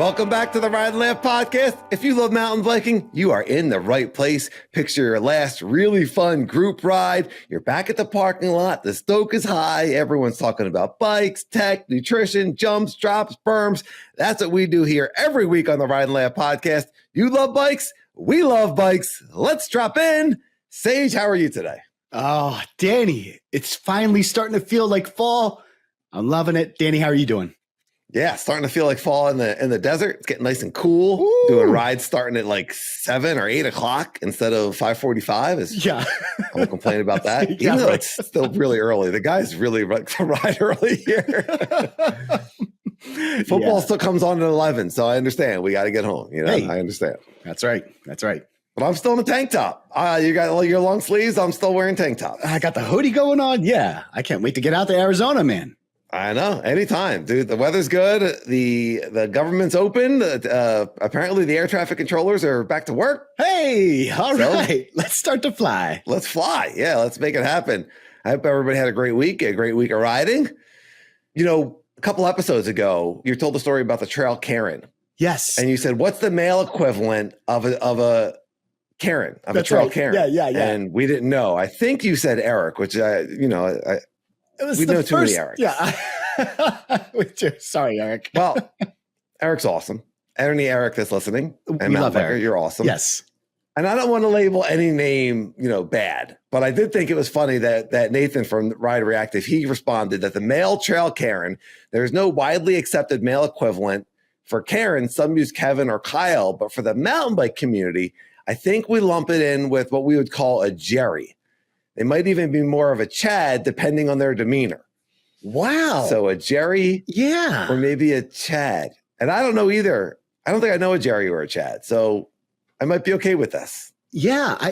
Welcome back to the Ride Laugh Podcast. If you love mountain biking, you are in the right place. Picture your last really fun group ride. You're back at the parking lot. The stoke is high. Everyone's talking about bikes, tech, nutrition, jumps, drops, berms. That's what we do here every week on the Ride and Laugh Podcast. You love bikes. We love bikes. Let's drop in. Sage, how are you today? Oh, Danny, it's finally starting to feel like fall. I'm loving it. Danny, how are you doing? Yeah, starting to feel like fall in the desert. It's getting nice and cool. Ooh. Doing rides starting at like 7 or 8 o'clock instead of 5:45. Yeah, I'm complaining about that. Yeah, Even though right. it's still really early. The guys really like to ride early here. Football still comes on at 11, so I understand. We got to get home. You know, Hey. I understand. That's right. That's right. But I'm still in a tank top. You got all your long sleeves. I'm still wearing tank tops. I got the hoodie going on. Yeah, I can't wait to get out to Arizona, man. I know. Anytime, dude. The weather's good. The government's open. Apparently, the air traffic controllers are back to work. Hey, all right. Let's start to fly. Let's fly. Yeah, let's make it happen. I hope everybody had a great week of riding. You know, a couple episodes ago, you told the story about the trail Karen. Yes. And you said, what's the male equivalent of a Karen, of That's a trail right. Karen? Yeah. And we didn't know. I think you said Eric, which It was we the know too many first- Erics. Yeah. Sorry, Eric. Well, Eric's awesome. Any Eric that's listening, and We love Biker, Eric. you're awesome. Yes. And I don't want to label any name, bad, but I did think it was funny that Nathan from Ride Reactive, he responded that the male trail Karen, there's no widely accepted male equivalent for Karen. Some use Kevin or Kyle, but for the mountain bike community, I think we lump it in with what we would call a Jerry. They might even be more of a Chad, depending on their demeanor. Wow. So a Jerry, yeah. or maybe a Chad. And I don't know either. I don't think I know a Jerry or a Chad. So I might be okay with this. Yeah.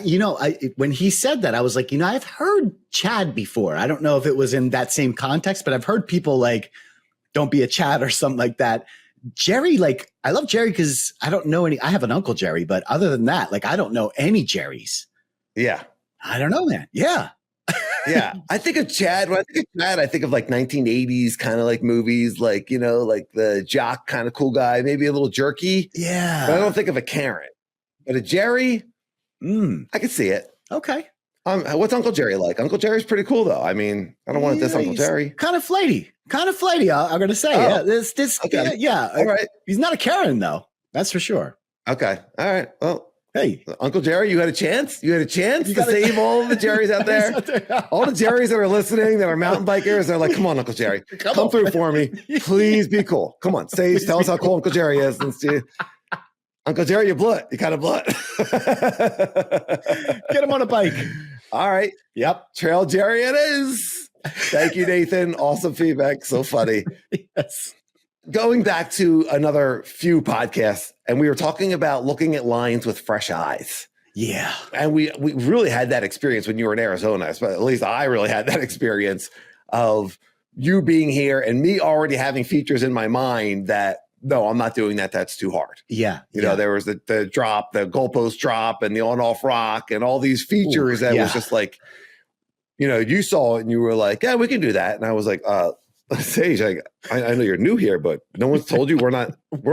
When he said that, I was like, I've heard Chad before. I don't know if it was in that same context, but I've heard people like, don't be a Chad or something like that. Jerry, I love Jerry because I don't know I have an Uncle Jerry, but other than that, I don't know any Jerrys. Yeah. I don't know, man. Yeah. Yeah. I think of Chad. When I think of Chad, I think of 1980s kind of movies, like the jock kind of cool guy, maybe a little jerky. Yeah. But I don't think of a Karen. But a Jerry, I could see it. Okay. What's Uncle Jerry like? Uncle Jerry's pretty cool, though. I mean, I don't want to diss Uncle Jerry. Kind of flighty. I'm going to say. Oh, Yeah. okay. Yeah. All right. He's not a Karen, though. That's for sure. Okay. All right. Well, hey, Uncle Jerry, you had a chance. You had a chance to save all the Jerrys out there. All the Jerrys that are listening, that are mountain bikers, they're like, come on, Uncle Jerry. Come through for me. Please be cool. Come on. Tell us how cool Uncle Jerry is. Uncle Jerry, you blew it. You kind of blew it. get him on a bike. All right. Yep. Trail Jerry it is. Thank you, Nathan. Awesome feedback. So funny. Yes. Going back to another few podcasts, and we were talking about looking at lines with fresh eyes. Yeah. And we really had that experience when you were in Arizona. At least I really had that experience of you being here and me already having features in my mind that, no, I'm not doing that. That's too hard. Yeah. You know, there was the drop, the goalpost drop and the on-off rock and all these features that was just like, you saw it and you were like, yeah, we can do that. And I was like, Sage, I know you're new here, but no one's told you we're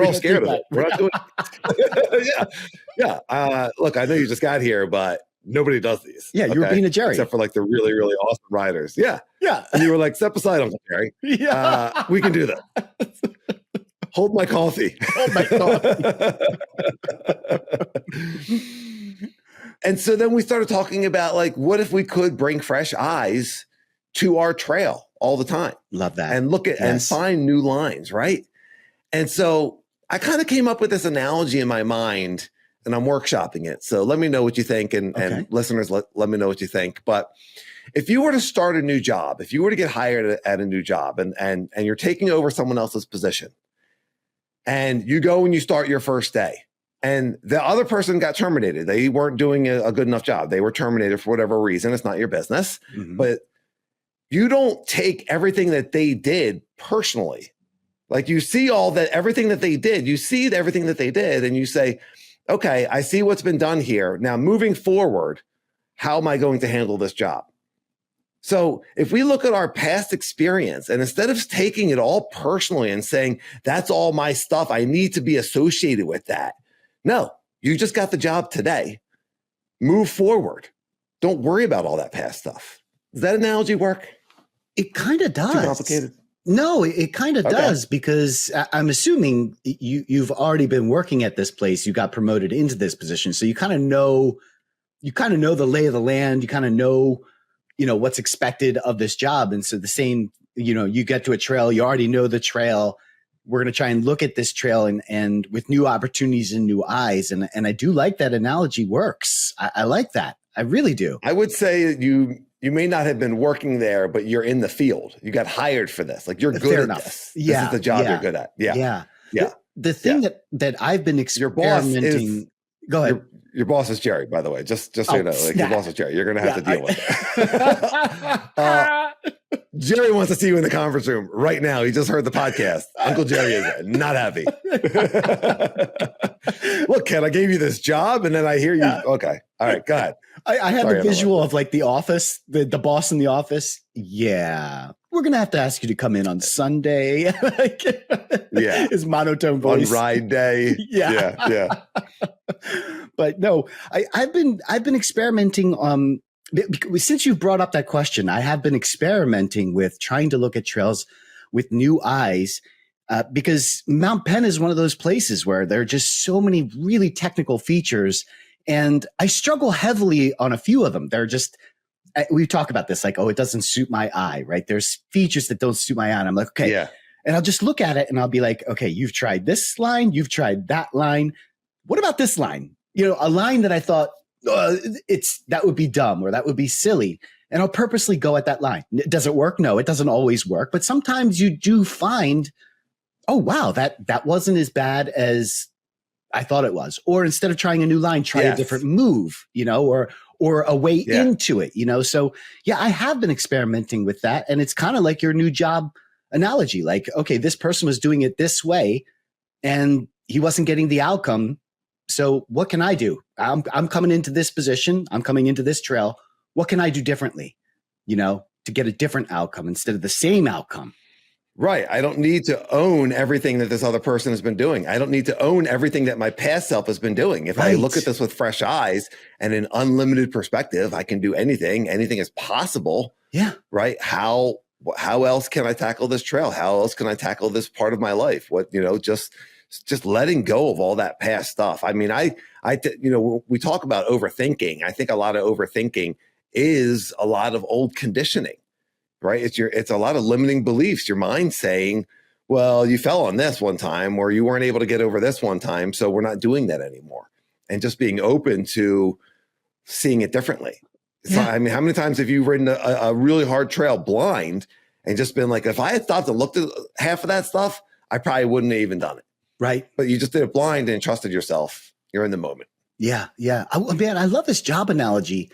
all scared of it. We're not doing it. Yeah. Look, I know you just got here, but nobody does these. Yeah, you were being a Jerry. Except for the really, really awesome riders. Yeah. Yeah. And you were like, step aside, Uncle Jerry. Yeah. We can do that. Hold my coffee. Hold my coffee. And so then we started talking about what if we could bring fresh eyes to our trail all the time. Love that. And look at and find new lines, right? And so I kind of came up with this analogy in my mind and I'm workshopping it. So let me know what you think and listeners, let me know what you think. But if you were to start a new job, if you were to get hired at a new job and you're taking over someone else's position and you go and you start your first day and the other person got terminated, they weren't doing a good enough job. They were terminated for whatever reason. It's not your business, but you don't take everything that they did personally. You see everything that they did, and you say, okay, I see what's been done here. Now moving forward, how am I going to handle this job? So if we look at our past experience and instead of taking it all personally and saying, that's all my stuff, I need to be associated with that. No, you just got the job today. Move forward. Don't worry about all that past stuff. Does that analogy work? It kind of does. Too complicated? No, it kind of does, because I'm assuming you've already been working at this place. You got promoted into this position. So you kind of know the lay of the land. You kind of know, what's expected of this job. And so the same, you get to a trail, you already know the trail. We're going to try and look at this trail and with new opportunities and new eyes. And I do like that analogy works. I like that. I really do. I would say you may not have been working there, but you're in the field. You got hired for this. Like, you're good at this. Yeah. This is the job you're good at. Yeah. The thing that I've been experimenting. Go ahead. Your boss is Jerry, by the way. Just so you know, your boss is Jerry. You're going to have to deal with it. Jerry wants to see you in the conference room right now. He just heard the podcast. Uncle Jerry is not happy. Look, Ken, I gave you this job, and then I hear you. Okay. All right, go ahead. I had the visual of like the office, the boss in the office. Yeah. We're going to have to ask you to come in on Sunday. His monotone voice. On ride day. Yeah. But no, I've been experimenting. Since you brought up that question, I have been experimenting with trying to look at trails with new eyes, because Mount Penn is one of those places where there are just so many really technical features, and I struggle heavily on a few of them. They're just, we talk about this, like, oh, it doesn't suit my eye, right? There's features that don't suit my eye. And I'm like, okay. Yeah. And I'll just look at it and I'll be like, okay, you've tried this line, you've tried that line. What about this line? A line that I thought that would be dumb or that would be silly. And I'll purposely go at that line. Does it work? No, it doesn't always work. But sometimes you do find, oh, wow, that wasn't as bad as I thought it was. Or instead of trying a new line, try a different move, or a way into it, So yeah, I have been experimenting with that. And it's kind of like your new job analogy. Like, okay, this person was doing it this way and he wasn't getting the outcome. So what can I do? I'm coming into this position. I'm coming into this trail. What can I do differently, to get a different outcome instead of the same outcome? Right. I don't need to own everything that this other person has been doing. I don't need to own everything that my past self has been doing. If I look at this with fresh eyes and an unlimited perspective, I can do anything. Anything is possible. Yeah. Right. How else can I tackle this trail? How else can I tackle this part of my life? Just letting go of all that past stuff. I mean, we talk about overthinking. I think a lot of overthinking is a lot of old conditioning, right? It's a lot of limiting beliefs. Your mind saying, well, you fell on this one time, or you weren't able to get over this one time, so we're not doing that anymore. And just being open to seeing it differently. I mean, how many times have you ridden a really hard trail blind and just been like, if I had stopped and looked at half of that stuff, I probably wouldn't have even done it. Right. But you just did it blind and trusted yourself. You're in the moment. Yeah. Man, I love this job analogy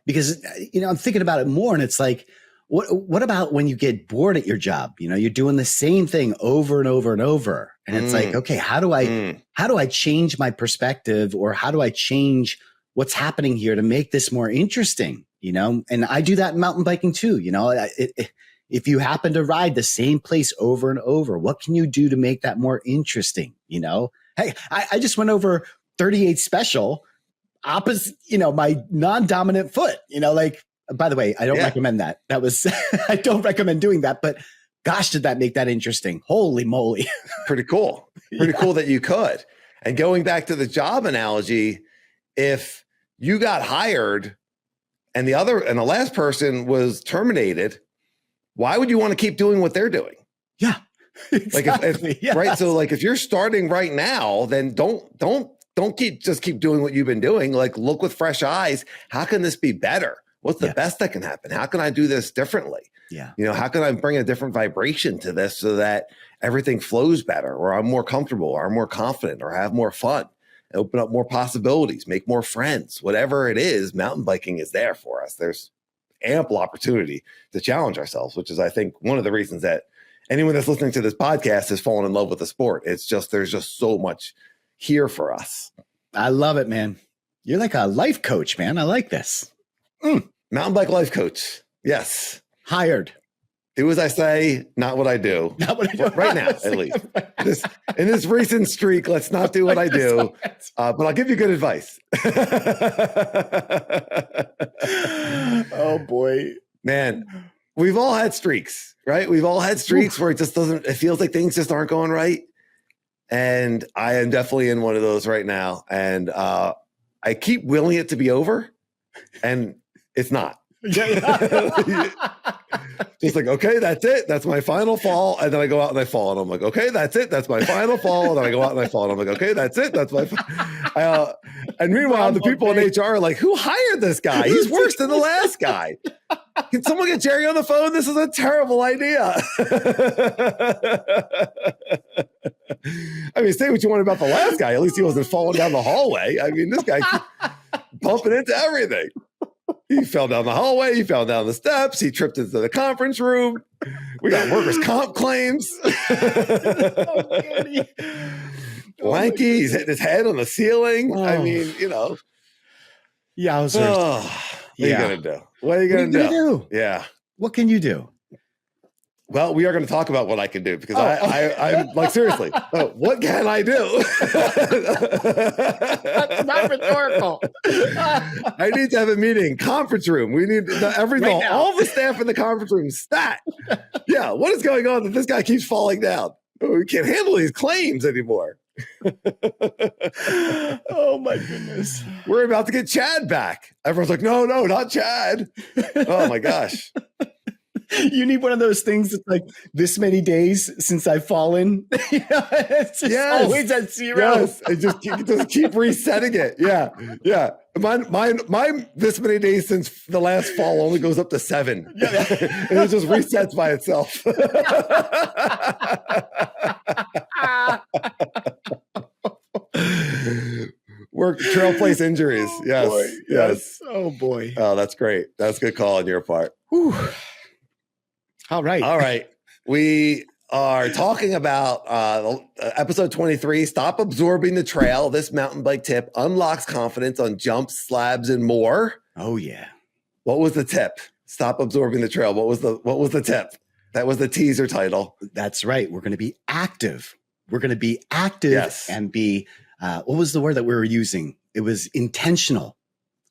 because, I'm thinking about it more, and it's like, what about when you get bored at your job? You're doing the same thing over and over and over. And it's like, okay, how do I change my perspective, or how do I change what's happening here to make this more interesting? And I do that in mountain biking too. If you happen to ride the same place over and over, what can you do to make that more interesting? Hey, I just went over 38 special opposite, my non-dominant foot, by the way, I don't recommend that. That was, I don't recommend doing that, but gosh, did that make that interesting? Holy moly. Pretty cool. Pretty cool that you could. And going back to the job analogy, if you got hired and the last person was terminated, why would you want to keep doing what they're doing? Yeah, exactly. Right. So like, if you're starting right now, then don't keep doing what you've been doing. Like, look with fresh eyes. How can this be better? What's the best that can happen? How can I do this differently? Yeah. How can I bring a different vibration to this so that everything flows better, or I'm more comfortable, or I'm more confident, or have more fun, open up more possibilities, make more friends, whatever it is, mountain biking is there for us. There's ample opportunity to challenge ourselves, which is, I think, one of the reasons that anyone that's listening to this podcast has fallen in love with the sport. It's just, there's just so much here for us. I love it, man. You're like a life coach, man. I like this. Mountain bike life coach. Yes. Hired. Do as I say, not what I do. Not what I do. Right now, at least. In this recent streak, let's not do what I do. But I'll give you good advice. Oh, boy. Man, we've all had streaks, right? We've all had streaks where it feels like things just aren't going right. And I am definitely in one of those right now. And I keep willing it to be over, and it's not. Just like, okay, that's it. That's my final fall. And then I go out and I fall. And I'm like, okay, that's it. That's my final fall. And then I go out and I fall. And I'm like, okay, that's it. That's my and meanwhile, the people in HR are like, who hired this guy? He's worse than the last guy. Can someone get Jerry on the phone? This is a terrible idea. I mean, say what you want about the last guy. At least he wasn't falling down the hallway. I mean, this guy bumping into everything. He fell down the hallway. He fell down the steps. He tripped into the conference room. We got workers' comp claims. Lanky, he's hitting his head on the ceiling. I mean, you know. Yeah. What are you going to do? What are you going to do? Yeah. What can you do? Well, we are going to talk about what I can do because I'm like, seriously, what can I do? That's not rhetorical. I need to have a meeting, conference room. We need everything, all the staff in the conference room stat. Yeah, what is going on that this guy keeps falling down? We can't handle these claims anymore. Oh my goodness. We're about to get Chad back. Everyone's like, no, not Chad. Oh my gosh. You need one of those things that's like this many days since I've fallen. It's just always at zero. Yes, and just keep resetting it. Yeah. Mine this many days since the last fall only goes up to 7. And it just resets by itself. Work trail place injuries. Yes. Boy, yes. Oh boy. Oh, that's great. That's a good call on your part. Whew. All right. We are talking about episode 23, Stop Absorbing the Trail. This mountain bike tip unlocks confidence on jumps, slabs, and more. Oh, yeah. What was the tip? Stop absorbing the trail. What was the tip? That was the teaser title. That's right. We're going to be active. We're going to be active and be, what was the word that we were using? It was intentional.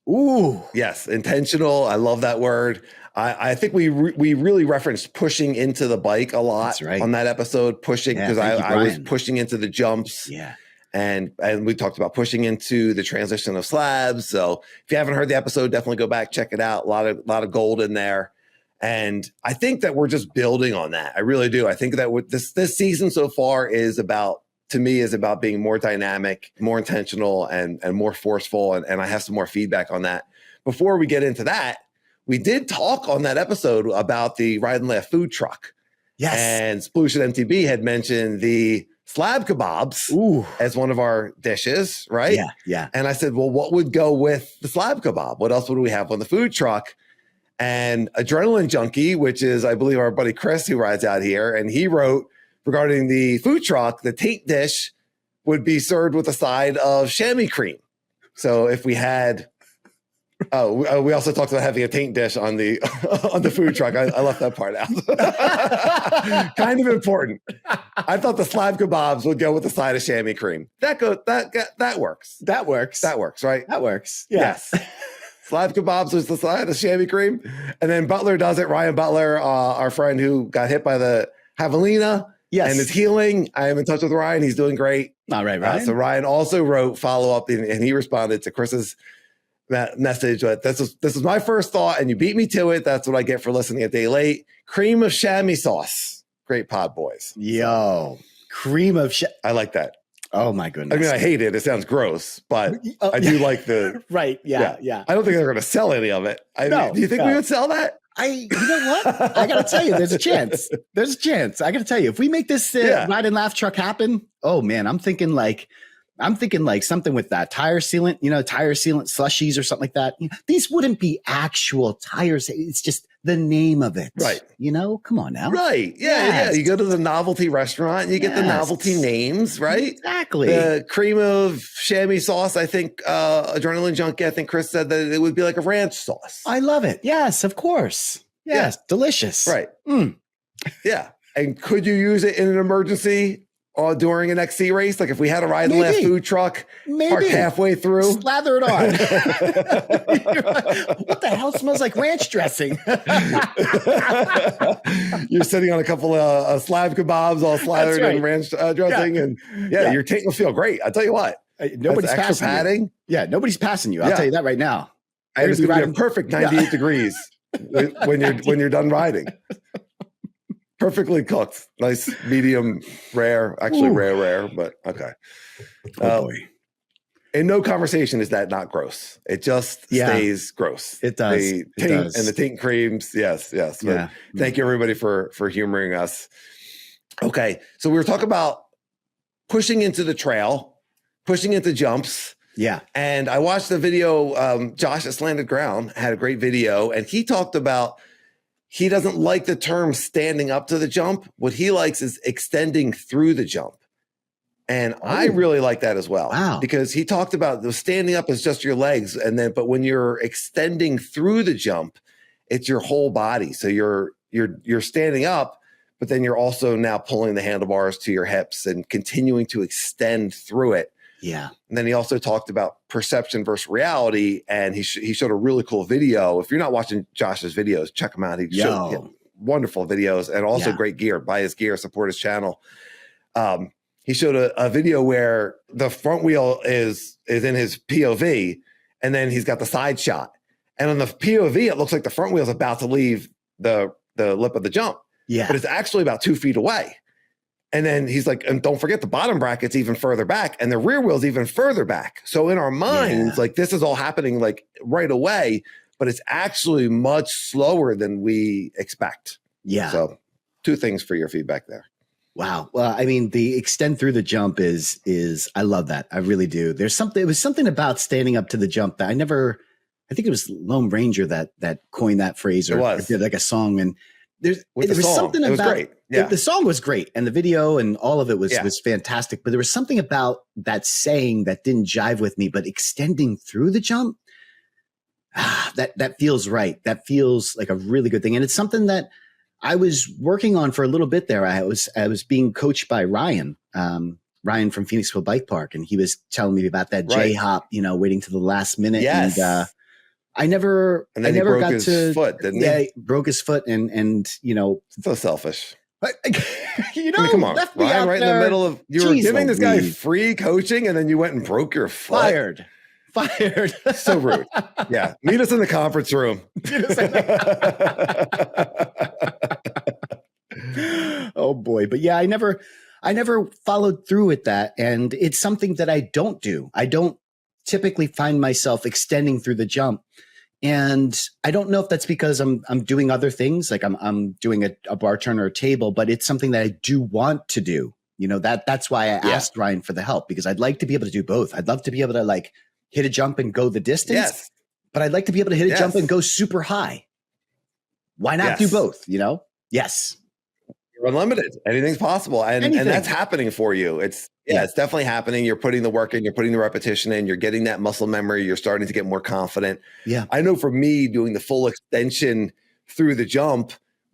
Ooh. Yes, intentional. I love that word. I think we really referenced pushing into the bike a lot on that episode, pushing because I was pushing into the jumps. Yeah. And we talked about pushing into the transition of slabs. So if you haven't heard the episode, definitely go back, check it out. A lot of gold in there. And I think that we're just building on that. I really do. I think that with this season so far is about being more dynamic, more intentional, and more forceful. And I have some more feedback on that. Before we get into that, we did talk on that episode about the Ride Laugh Food Truck. Yes. And Sploosh at MTB had mentioned the slab kebabs as one of our dishes, right? Yeah. And I said, well, what would go with the slab kebab? What else would we have on the food truck? And Adrenaline Junkie, which is, I believe, our buddy Chris who rides out here, and he wrote regarding the food truck, the taint dish would be served with a side of chamois cream. So if we had... we also talked about having a taint dish on the food truck. I left that part out. Kind of important. I thought the slab kebabs would go with the side of chamois cream. That works. That works, right? That works. Yeah. Yes. Slab kebabs was the side of chamois cream, and then Butler does it. Ryan Butler, our friend who got hit by the javelina, and is healing. I am in touch with Ryan. He's doing great. All right, Ryan. So Ryan also wrote follow up, and he responded to Chris's message, but this is my first thought, and you beat me to it. That's what I get for listening a day late. Cream of chamois sauce. Great pod, boys. Yo, cream of I like that. Oh my goodness. I mean, I hate it. It sounds gross, but I do like the right. Yeah. I don't think they're going to sell any of it. Do you think we would sell that? You know what? I got to tell you, there's a chance. I got to tell you, if we make this Ride and Laugh truck happen, oh man, I'm thinking like something with that tire sealant, tire sealant slushies or something like that. These wouldn't be actual tires. It's just the name of it. Right. Come on now. Right. Yeah. Yes. Yeah. You go to the novelty restaurant and you get the novelty names, right? Exactly. The cream of chamois sauce. I think Adrenaline Junkie, I think Chris said that it would be like a ranch sauce. I love it. Yes, of course. Yes, delicious. Right. Yeah. And could you use it in an emergency during an XC race? Like if we had a Ride Laugh Food Truck parked halfway through. Slather it on. What the hell smells like ranch dressing? You're sitting on a couple of slab kebabs all slathered in ranch dressing. And your tank will feel great. I'll tell you what. Nobody's passing padding. You. Yeah, nobody's passing you. I'll tell you that right now. And it's going to be a perfect 98 degrees when you're done riding. Perfectly cooked. Nice, medium, rare. Actually, rare, but okay. Oh boy. In no conversation is that not gross. It just stays gross. It does. The taint and the taint creams. Yes. But thank you everybody for humoring us. Okay. So we were talking about pushing into the trail, pushing into jumps. Yeah. And I watched the video. Josh at Slanted Ground had a great video, and he talked about he doesn't like the term standing up to the jump. What he likes is extending through the jump. And I really like that as well. Wow. Because he talked about the standing up is just your legs. But when you're extending through the jump, it's your whole body. So you're standing up, but then you're also now pulling the handlebars to your hips and continuing to extend through it. Yeah. And then he also talked about perception versus reality. And he showed a really cool video. If you're not watching Josh's videos, check him out. He showed wonderful videos and also great gear. Buy his gear, support his channel. He showed a video where the front wheel is in his POV, and then he's got the side shot. And on the POV, it looks like the front wheel is about to leave the lip of the jump. Yeah. But it's actually about 2 feet away. And then he's like, and don't forget the bottom bracket's even further back and the rear wheel's even further back. So in our minds, like this is all happening like right away, but it's actually much slower than we expect. Yeah. So 2 things for your feedback there. Wow. Well, I mean, the extend through the jump is I love that. I really do. It was something about standing up to the jump that I think it was Lone Ranger that coined that phrase or did like a song. And there was something about, it was great. Yeah. The song was great. And the video and all of it was fantastic. But there was something about that saying that didn't jive with me, but extending through the jump, that feels right. That feels like a really good thing. And it's something that I was working on for a little bit there. I was being coached by Ryan from Phoenixville Bike Park. And he was telling me about that J-hop, waiting to the last minute. Yes. And, I never got to foot, didn't he? Yeah, he broke his foot and so selfish. Come on, left me Ryan, out right there. In the middle of you were giving this guy free coaching and then you went and broke your foot. Fired. So rude. Yeah. Meet us in the conference room. Oh boy. But yeah, I never followed through with that. And it's something that I don't do. I don't typically find myself extending through the jump. And I don't know if that's because I'm doing other things, like I'm doing a bar turn or a table, but it's something that I do want to do. That's why I asked Ryan for the help, because I'd like to be able to do both. I'd love to be able to like hit a jump and go the distance, but I'd like to be able to hit a jump and go super high. Why not do both? Yes. You're unlimited. Anything's possible. And that's happening for you. It's definitely happening. You're putting the work in, you're putting the repetition in, you're getting that muscle memory. You're starting to get more confident. Yeah. I know for me, doing the full extension through the jump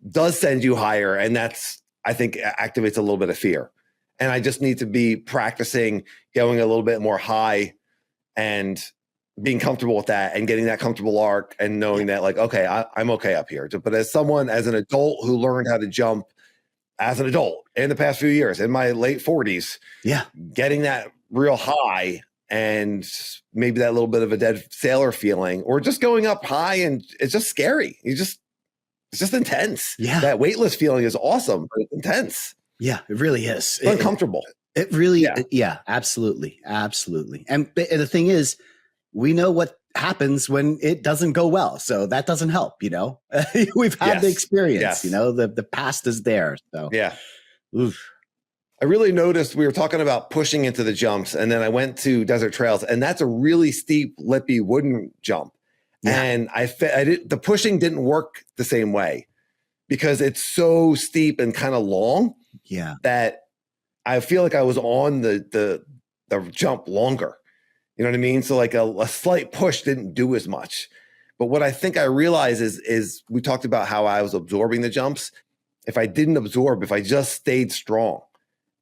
does send you higher. And that's, I think, activates a little bit of fear. And I just need to be practicing going a little bit more high and being comfortable with that and getting that comfortable arc and knowing that like, okay, I'm okay up here. But as an adult who learned how to jump as an adult in the past few years, in my late 40s, getting that real high and maybe that little bit of a dead sailor feeling, or just going up high and it's just scary. It's just intense. Yeah. That weightless feeling is awesome, but it's intense. Yeah, it really is. It's uncomfortable. It really, absolutely. Absolutely. And the thing is, we know what happens when it doesn't go well. So that doesn't help, we've had the experience, the past is there. So Oof. I really noticed we were talking about pushing into the jumps, and then I went to Desert Trails, and that's a really steep, lippy wooden jump. Yeah. And the pushing didn't work the same way because it's so steep and kind of long that I feel like I was on the jump longer. You know what I mean? So like a slight push didn't do as much. But what I think I realized is we talked about how I was absorbing the jumps. If I didn't absorb, if I just stayed strong,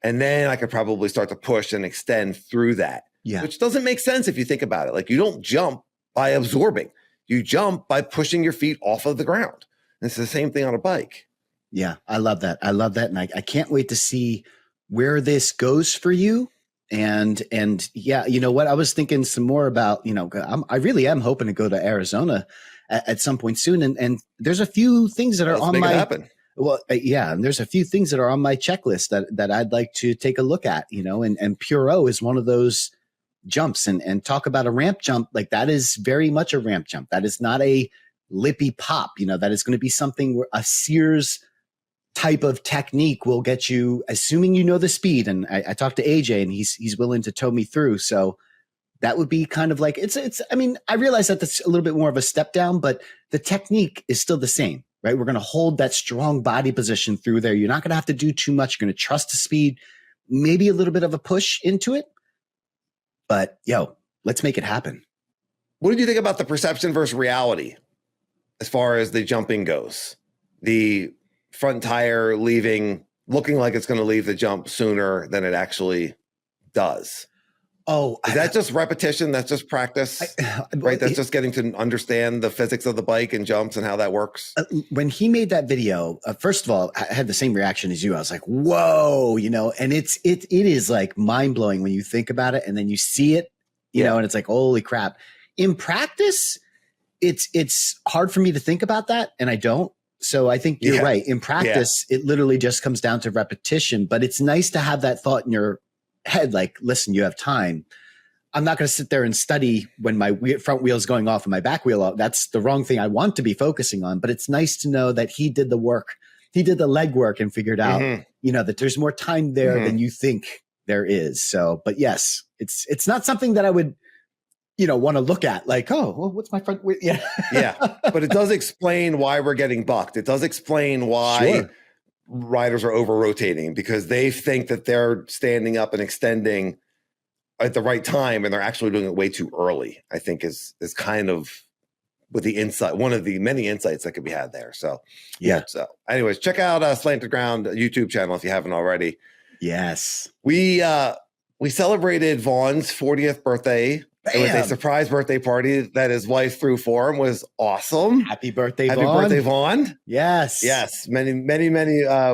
and then I could probably start to push and extend through that, which doesn't make sense if you think about it. Like, you don't jump by absorbing. You jump by pushing your feet off of the ground. And it's the same thing on a bike. Yeah, I love that. I love that. And I can't wait to see where this goes for you. And yeah, you know what? I was thinking some more about, I really am hoping to go to Arizona at some point soon. And there's a few things that are on my, happen. Well, yeah, and there's a few things that are on my checklist that I'd like to take a look at, and Puro is one of those jumps. And talk about a ramp jump, like that is very much a ramp jump. That is not a lippy pop, that is going to be something where a Sears type of technique will get you, assuming you know the speed. And I talked to AJ and he's willing to tow me through. So that would be kind of like, I mean, I realize that that's a little bit more of a step down, but the technique is still the same. Right? We're going to hold that strong body position through there. You're not going to have to do too much. You're going to trust the speed, maybe a little bit of a push into it. But let's make it happen. What did you think about the perception versus reality as far as the jumping goes? The front tire looking like it's going to leave the jump sooner than it actually does. Oh, is that just repetition? That's just practice, right? That's just getting to understand the physics of the bike and jumps and how that works. When he made that video, first of all, I had the same reaction as you. I was like, whoa, and it is like mind blowing when you think about it and then you see it, and it's like, holy crap. In practice, it's hard for me to think about that. And I don't. So I think you're right. In practice, it literally just comes down to repetition, but it's nice to have that thought in your head, like, listen, you have time. I'm not going to sit there and study when my front wheel is going off and my back wheel out. That's the wrong thing I want to be focusing on. But it's nice to know that he did the work. He did the legwork and figured out, that there's more time there than you think there is. So, but yes, it's not something that I would, want to look at like, oh, well, what's my front wheel? Yeah. But it does explain why we're getting bucked. It does explain why riders are over rotating, because they think that they're standing up and extending at the right time and they're actually doing it way too early, I think is kind of with the insight, one of the many insights that could be had there. So so anyways, check out Slanted Ground YouTube channel if you haven't already. Yes. We celebrated Vaughn's 40th birthday. Bam. It was a surprise birthday party that his wife threw for him. Was awesome. Happy birthday, Happy Vaughn. birthday, Vaughn. Yes. Many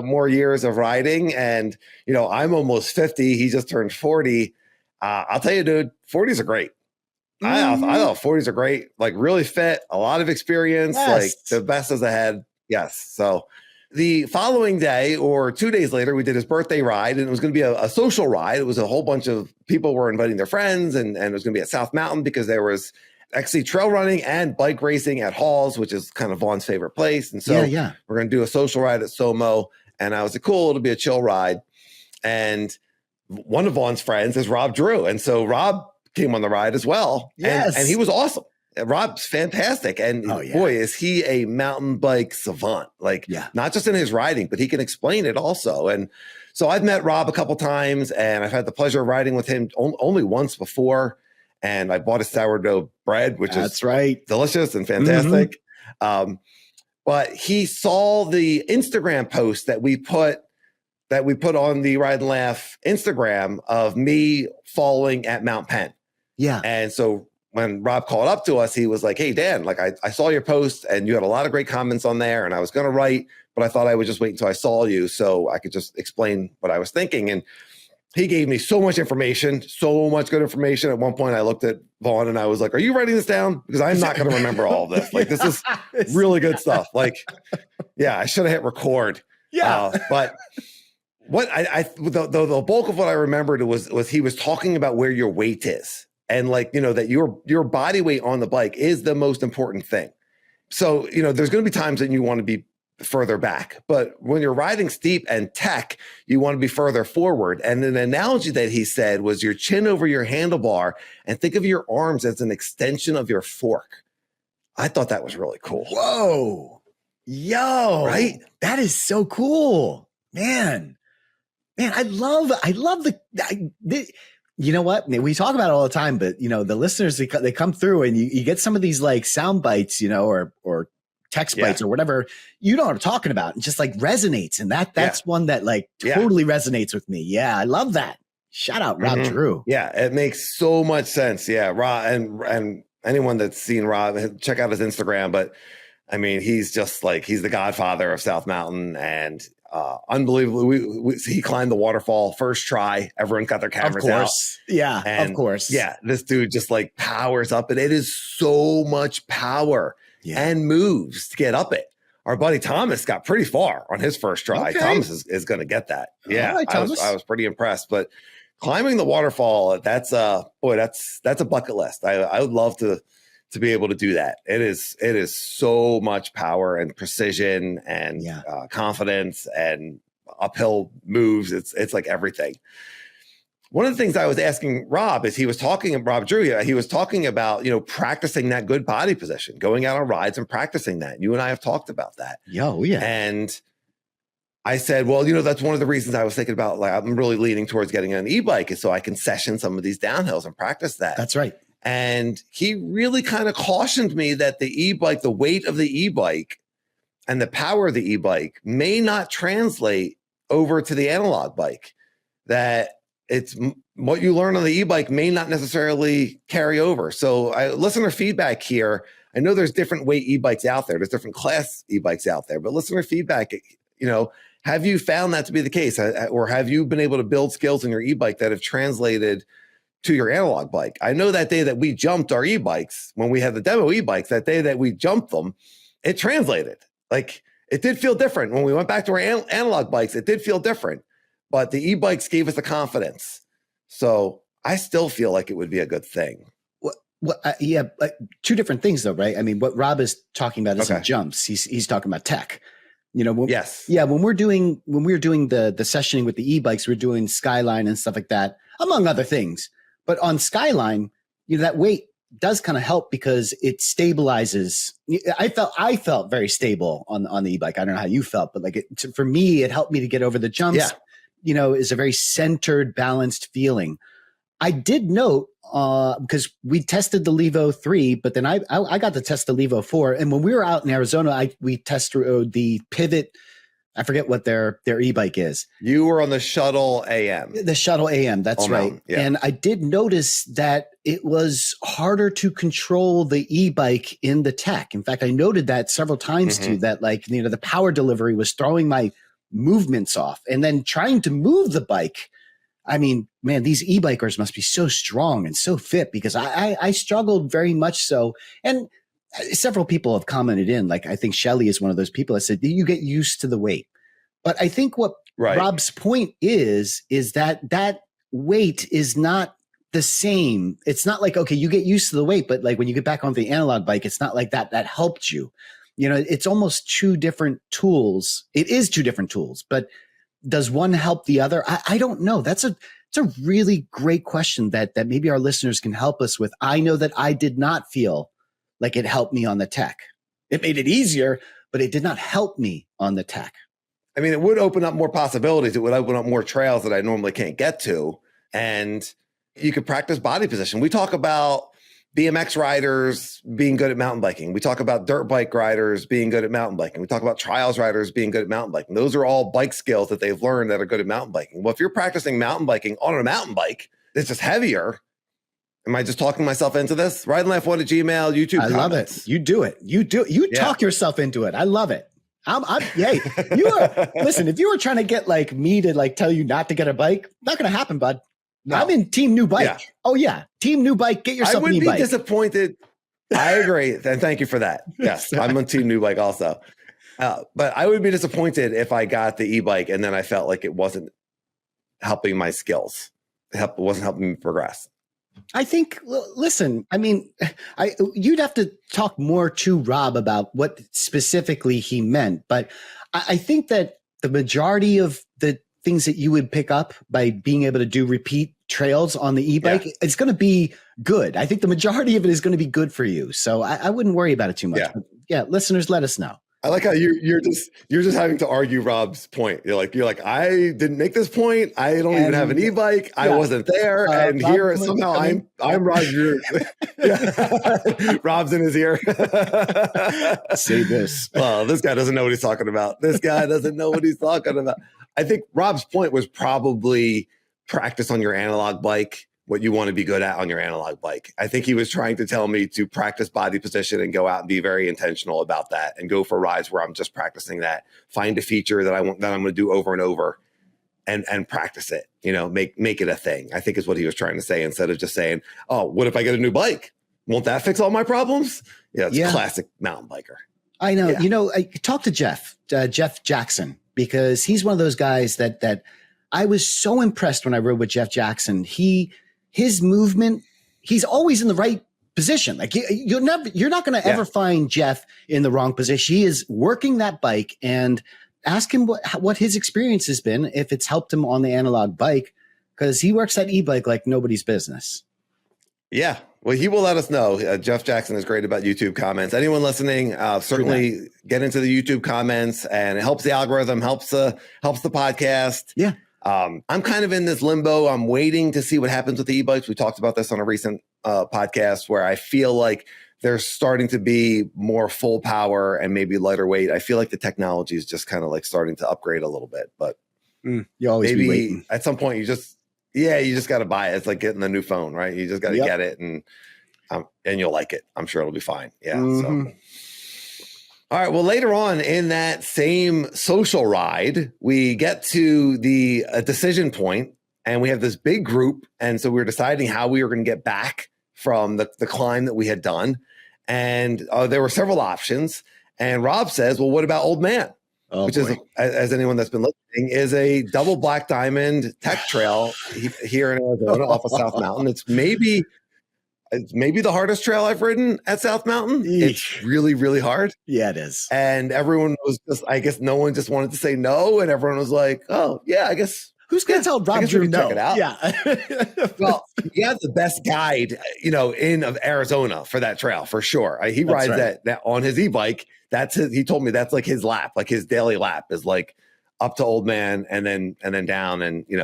more years of riding. And, I'm almost 50. He just turned 40. I'll tell you, dude, 40s are great. I thought 40s are great. Like, really fit, a lot of experience, like the best is ahead. Yes. So the following day or 2 days later, we did his birthday ride, and it was going to be a social ride. It was a whole bunch of people were inviting their friends, and it was going to be at South Mountain because there was actually trail running and bike racing at Halls, which is kind of Vaughn's favorite place. And so we're going to do a social ride at Somo. And I was like, cool, it'll be a chill ride. And one of Vaughn's friends is Rob Drew. And so Rob came on the ride as well. Yes. And he was awesome. Rob's fantastic. And boy, is he a mountain bike savant, not just in his riding, but he can explain it also. And so I've met Rob a couple times and I've had the pleasure of riding with him only once before. And I bought his sourdough bread, which is delicious and fantastic. But he saw the Instagram post that we put on the Ride and Laugh Instagram of me falling at Mount Penn. Yeah. And so when Rob called up to us, he was like, hey, Dan, I saw your post and you had a lot of great comments on there. And I was going to write, but I thought I would just wait until I saw you so I could just explain what I was thinking. And he gave me so much information, so much good information. At one point, I looked at Vaughn and I was like, are you writing this down? Because I'm not going to remember all of this. This is really good stuff. I should have hit record. Yeah. But what the bulk of what I remembered was he was talking about where your weight is. And that your body weight on the bike is the most important thing. So, there's going to be times that you want to be further back, but when you're riding steep and tech, you want to be further forward. And an analogy that he said was your chin over your handlebar and think of your arms as an extension of your fork. I thought that was really cool. Whoa. Yo. Right? That is so cool. Man, I love You know what? We talk about it all the time, but the listeners, they come through and you get some of these like sound bites, or text bites or whatever, you know what I'm talking about. And just like resonates. And that's one that like totally resonates with me. Yeah. I love that. Shout out Rob Drew. Yeah. It makes so much sense. Yeah. Rob and anyone that's seen Rob, check out his Instagram. But I mean, he's just like, he's the godfather of South Mountain, and unbelievable. He climbed the waterfall first try. Everyone got their cameras out. Yeah, of course. Yeah, this dude just like powers up, and it is so much power and moves to get up it. Our buddy Thomas got pretty far on his first try. Okay. Thomas is going to get that. Yeah, right, I was pretty impressed. But climbing the waterfall, that's a bucket list. I would love to be able to do that. It is so much power and precision and confidence and uphill moves. It's like everything. One of the things I was asking Rob is Rob Drew, he was talking about, practicing that good body position, going out on rides and practicing that. You and I have talked about that. Oh, yeah. And I said, well, that's one of the reasons I was thinking about, like, I'm really leaning towards getting an e-bike is so I can session some of these downhills and practice that. That's right. And he really kind of cautioned me that the e-bike, the weight of the e-bike and the power of the e-bike may not translate over to the analog bike, that it's what you learn on the e-bike may not necessarily carry over. So listener feedback here, I know there's different weight e-bikes out there. There's different class e-bikes out there, but listener feedback, have you found that to be the case? Or have you been able to build skills in your e-bike that have translated to your analog bike? I know that day that we jumped our e-bikes, when we had the demo e-bikes, that day that we jumped them, it translated. Like, it did feel different. When we went back to our analog bikes, it did feel different, but the e-bikes gave us the confidence. So I still feel like it would be a good thing. Two different things though, right? I mean, what Rob is talking about isn't jumps. He's talking about tech. Yes. Yeah. When we were doing the sessioning with the e-bikes, we're doing Skyline and stuff like that, among other things. But on Skyline, that weight does kind of help because it stabilizes. I felt very stable on the e-bike. I don't know how you felt, but like for me, it helped me to get over the jumps. Yeah. Is a very centered, balanced feeling. I did note because we tested the Levo 3, but then I got to test the Levo 4. And when we were out in Arizona, we tested the Pivot. I forget what their e-bike is. You were on the Shuttle AM. The Shuttle AM, that's right. Yeah. And I did notice that it was harder to control the e-bike in the tech. In fact, I noted that several times too, that like, the power delivery was throwing my movements off. And then trying to move the bike, I mean, man, these e-bikers must be so strong and so fit, because I struggled very much so. And several people have commented in, like, I think Shelly is one of those people that said you get used to the weight. But I think what Rob's point is that weight is not the same. It's not like, okay, you get used to the weight, but like when you get back on the analog bike, it's not like that helped you. It's almost two different tools. It is two different tools, but does one help the other? I don't know. It's a really great question that maybe our listeners can help us with. I know that I did not feel like it helped me on the tech. It made it easier, but it did not help me on the tech. I mean, it would open up more possibilities. It would open up more trails that I normally can't get to. And you could practice body position. We talk about BMX riders being good at mountain biking. We talk about dirt bike riders being good at mountain biking. We talk about trials riders being good at mountain biking. Those are all bike skills that they've learned that are good at mountain biking. Well, if you're practicing mountain biking on a mountain bike, it's just heavier. Am I just talking myself into this? Ride Laugh One at Gmail, YouTube. I love it. You do it. You talk yourself into it. I love it. Listen, if you were trying to get like me to like tell you not to get a bike, not going to happen, bud. No. I'm in team new bike. Yeah. Oh yeah. Team new bike. Get yourself an e-bike. I would be disappointed. I agree. And thank you for that. Yes. I'm on team new bike also. But I would be disappointed if I got the e-bike and then I felt like it wasn't helping my skills. It wasn't helping me progress. I think, listen, I mean, you'd have to talk more to Rob about what specifically he meant, but I think that the majority of the things that you would pick up by being able to do repeat trails on the e-bike, it's going to be good. I think the majority of it is going to be good for you. So I wouldn't worry about it too much. Yeah. But listeners, let us know. I like how you're just having to argue Rob's point. You're like, I didn't make this point. I don't even have an e-bike. Yeah. I wasn't there. And Rob, here somehow I'm Roger. Rob's in his ear. Say this. Well, this guy doesn't know what he's talking about. I think Rob's point was probably practice on your analog bike what you want to be good at on your analog bike. I think he was trying to tell me to practice body position and go out and be very intentional about that and go for rides where I'm just practicing that, find a feature that I'm going to do over and over and practice it, make it a thing, I think is what he was trying to say, instead of just saying, oh, what if I get a new bike? Won't that fix all my problems? Yeah. It's classic mountain biker. I know. Yeah. I talked to Jeff Jackson, because he's one of those guys that I was so impressed when I rode with Jeff Jackson. His movement, he's always in the right position. Like you're not going to ever find Jeff in the wrong position. He is working that bike, and ask him what his experience has been, if it's helped him on the analog bike, because he works that e-bike like nobody's business. Yeah. Well, he will let us know. Jeff Jackson is great about YouTube comments. Anyone listening, certainly get into the YouTube comments, and it helps the algorithm, helps the podcast. Yeah. I'm kind of in this limbo. I'm waiting to see what happens with the e-bikes. We talked about this on a recent podcast, where I feel like they're starting to be more full power and maybe lighter weight. I feel like the technology is just kind of like starting to upgrade a little bit, but you always be waiting. At some point you just got to buy it. It's like getting the new phone, right? You just got to get it, and you'll like it. I'm sure it'll be fine. Yeah. Mm-hmm. So. All right. Well, later on in that same social ride, we get to the decision point, and we have this big group. And so we were deciding how we were going to get back from the climb that we had done. And there were several options. And Rob says, well, what about Old Man? Which is, as anyone that's been listening, is a double black diamond tech trail here in Arizona off of South Mountain. It's maybe the hardest trail I've ridden at South Mountain. Eesh. It's really, really hard. Yeah, it is. And everyone was I guess no one just wanted to say no. And everyone was like, oh, yeah, I guess. Who's going to tell Rob Drew no? Check it out. Yeah. Well, he has the best guide, in Arizona for that trail, for sure. He rides that on his e-bike. He told me that's like his lap, like his daily lap is like up to Old Man and then down. And, he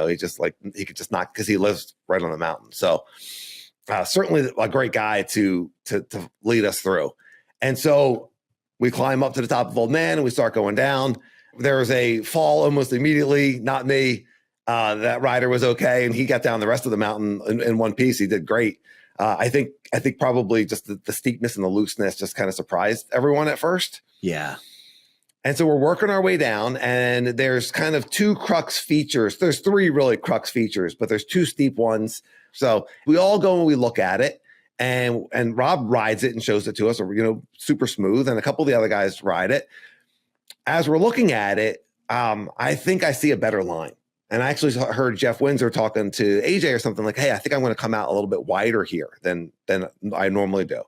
could just knock, because he lives right on the mountain. So, certainly a great guy to lead us through. And so we climb up to the top of Old Man and we start going down. There was a fall almost immediately, not me. That rider was okay, and he got down the rest of the mountain in one piece. He did great. I think probably just the steepness and the looseness just kind of surprised everyone at first. Yeah. And so we're working our way down, and there's kind of two crux features. There's three really crux features, but there's two steep ones. So we all go and we look at it, and Rob rides it and shows it to us, super smooth. And a couple of the other guys ride it. As we're looking at it, I think I see a better line. And I actually heard Jeff Windsor talking to AJ or something like, hey, I think I'm going to come out a little bit wider here than I normally do.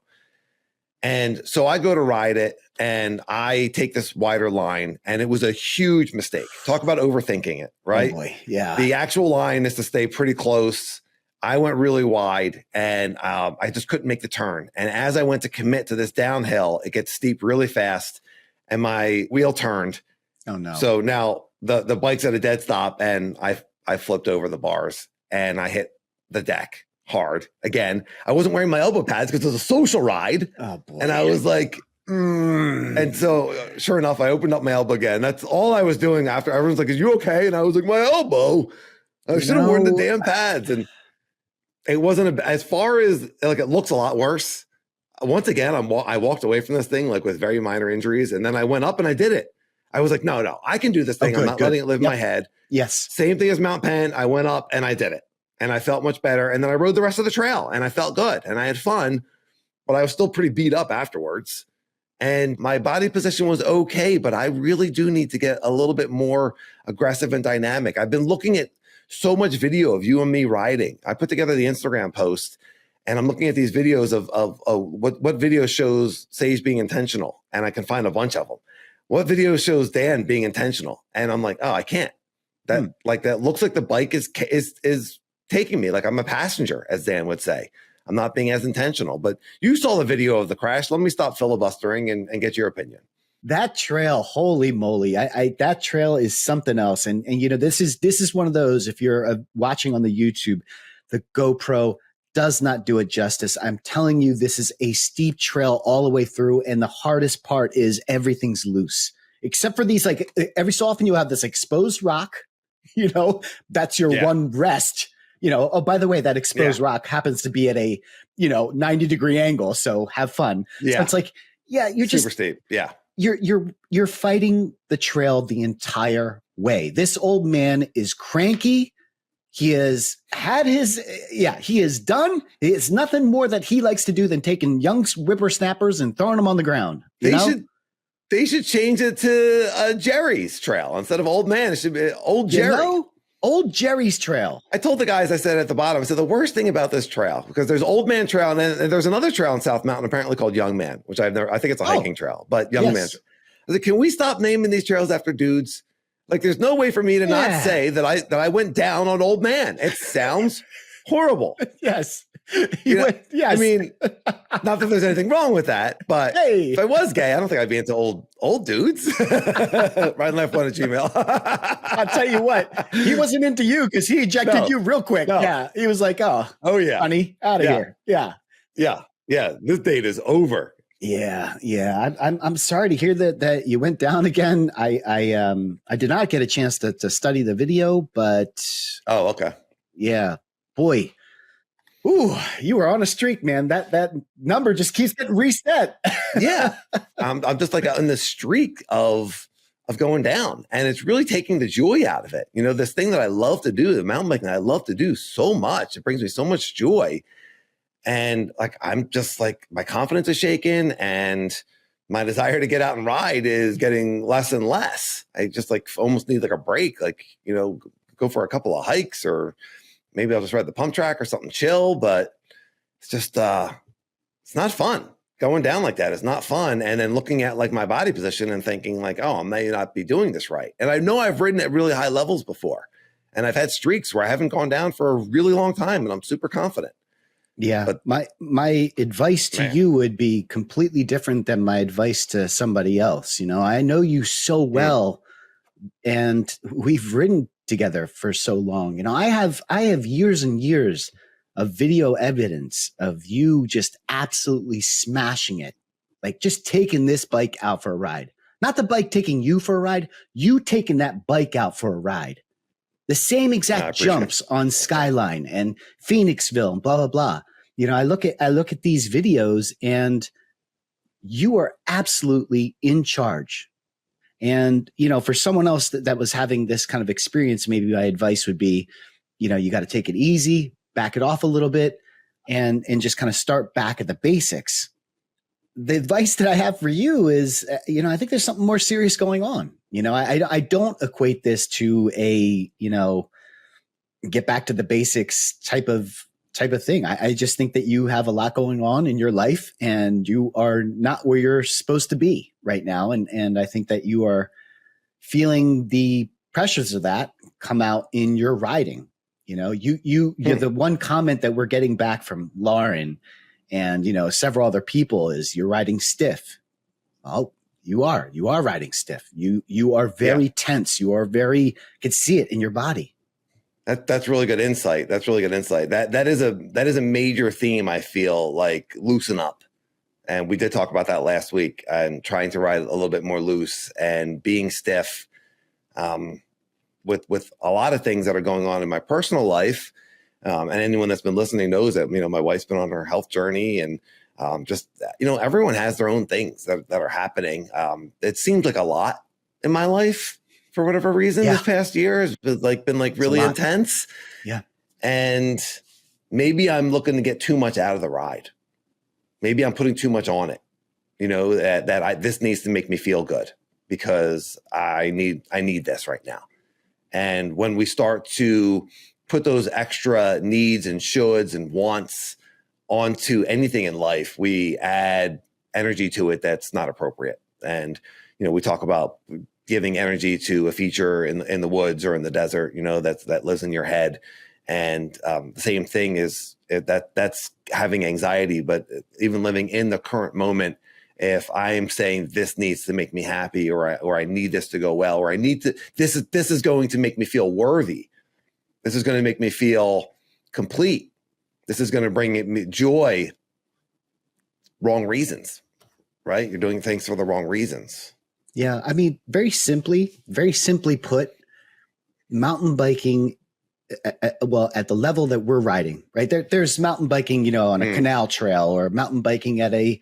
And so I go to ride it, and I take this wider line, and it was a huge mistake. Talk about overthinking it, right? Oh boy, yeah. The actual line is to stay pretty close. I went really wide, and I just couldn't make the turn. And as I went to commit to this downhill, it gets steep really fast, and my wheel turned. Oh no. So now the bike's at a dead stop, and I flipped over the bars, and I hit the deck hard again. I wasn't wearing my elbow pads because it was a social ride. Oh boy. And I was like, And so sure enough, I opened up my elbow again. That's all I was doing after. Everyone's like, is you okay? And I was like, my elbow. I should have worn the damn pads. And it wasn't as far as it looks a lot worse. Once again, I walked away from this thing with very minor injuries. And then I went up and I did it. I was like, no, I can do this thing. I'm not letting it live in my head. Yes. Same thing as Mount Penn. I went up and I did it. And I felt much better. And then I rode the rest of the trail and I felt good and I had fun, but I was still pretty beat up afterwards. And my body position was okay, but I really do need to get a little bit more aggressive and dynamic. I've been looking at so much video of you and me riding. I put together the Instagram post and I'm looking at these videos of what video shows Sage being intentional. And I can find a bunch of them. What video shows Dan being intentional? And I'm like, oh, I can't. That looks like the bike is taking me like I'm a passenger, as Dan would say. I'm not being as intentional, but you saw the video of the crash. Let me stop filibustering and get your opinion. That trail, holy moly. That trail is something else. And this is one of those, if you're watching on the YouTube, the GoPro does not do it justice. I'm telling you, this is a steep trail all the way through. And the hardest part is everything's loose, except for these, like every so often you have this exposed rock, that's your one rest, oh, by the way, that exposed rock happens to be at a, 90-degree angle. So have fun. Yeah. So it's like, you're just super steep. Yeah. You're fighting the trail the entire way. This old man is cranky. He has had he is done. It's nothing more that he likes to do than taking young whippersnappers and throwing them on the ground. They should change it to Jerry's trail instead of old man. It should be old Jerry. Old Jerry's trail. I told the guys, I said at the bottom, I said the worst thing about this trail, because there's Old Man Trail and then there's another trail in South Mountain apparently called Young Man, which I think it's a hiking trail, but Young Man. I said, can we stop naming these trails after dudes? Like, there's no way for me to not say that I went down on Old Man. It sounds horrible. Yes. I mean, not that there's anything wrong with that, but if I was gay, I don't think I'd be into old dudes. Ride Laugh @gmail. I'll tell you what, he wasn't into you because he ejected you real quick. No. Yeah, he was like, oh yeah, honey, out of here. Yeah. This date is over. Yeah. I'm sorry to hear that you went down again. I did not get a chance to study the video, but okay. Yeah, boy. Ooh, you were on a streak, man. That number just keeps getting reset. Yeah. I'm just like in the streak of going down, and it's really taking the joy out of it. This thing that I love to do, the mountain biking, I love to do so much. It brings me so much joy. And like, I'm just like, my confidence is shaken and my desire to get out and ride is getting less and less. I just like almost need like a break, like, go for a couple of hikes, or maybe I'll just ride the pump track or something chill, but it's just, it's not fun. Going down like that is not fun. And then looking at like my body position and thinking like, oh, I may not be doing this right. And I know I've ridden at really high levels before, and I've had streaks where I haven't gone down for a really long time, and I'm super confident. Yeah. But my advice to you would be completely different than my advice to somebody else. I know you so well, and we've ridden together for so long. I have years and years of video evidence of you just absolutely smashing it. Like just taking this bike out for a ride, not the bike taking you for a ride, you taking that bike out for a ride. The same exact jumps on Skyline and Phoenixville and blah, blah, blah. I look at these videos, and you are absolutely in charge. And, for someone else that was having this kind of experience, maybe my advice would be, you got to take it easy, back it off a little bit, and just kind of start back at the basics. The advice that I have for you is, I think there's something more serious going on. I don't equate this to a, get back to the basics type of thing. I just think that you have a lot going on in your life, and you are not where you're supposed to be right now. And I think that you are feeling the pressures of that come out in your riding. You're the one comment that we're getting back from Lauren and, several other people is you're riding stiff. Oh, you are riding stiff. You are very tense. You are can see it in your body. That's really good insight. That is a major theme. I feel like loosen up. And we did talk about that last week, and trying to ride a little bit more loose and being stiff, with a lot of things that are going on in my personal life. And anyone that's been listening knows that, my wife's been on her health journey, and everyone has their own things that are happening. It seems like a lot in my life for whatever reason. This past year has been really intense. Yeah. And maybe I'm looking to get too much out of the ride. Maybe I'm putting too much on it, this needs to make me feel good because I need this right now. And when we start to put those extra needs and shoulds and wants onto anything in life, we add energy to it that's not appropriate. And, we talk about giving energy to a feature in the woods or in the desert, that lives in your head. And the same thing is that's having anxiety, but even living in the current moment if I am saying this needs to make me happy, or I need this to go well, or I need to, this is going to make me feel worthy. This is going to make me feel complete. This is going to bring me joy. Wrong reasons, right? You're doing things for the wrong reasons. Yeah. I mean, very simply put, mountain biking, at the level that we're riding, right? There's mountain biking, on a canal trail, or mountain biking at a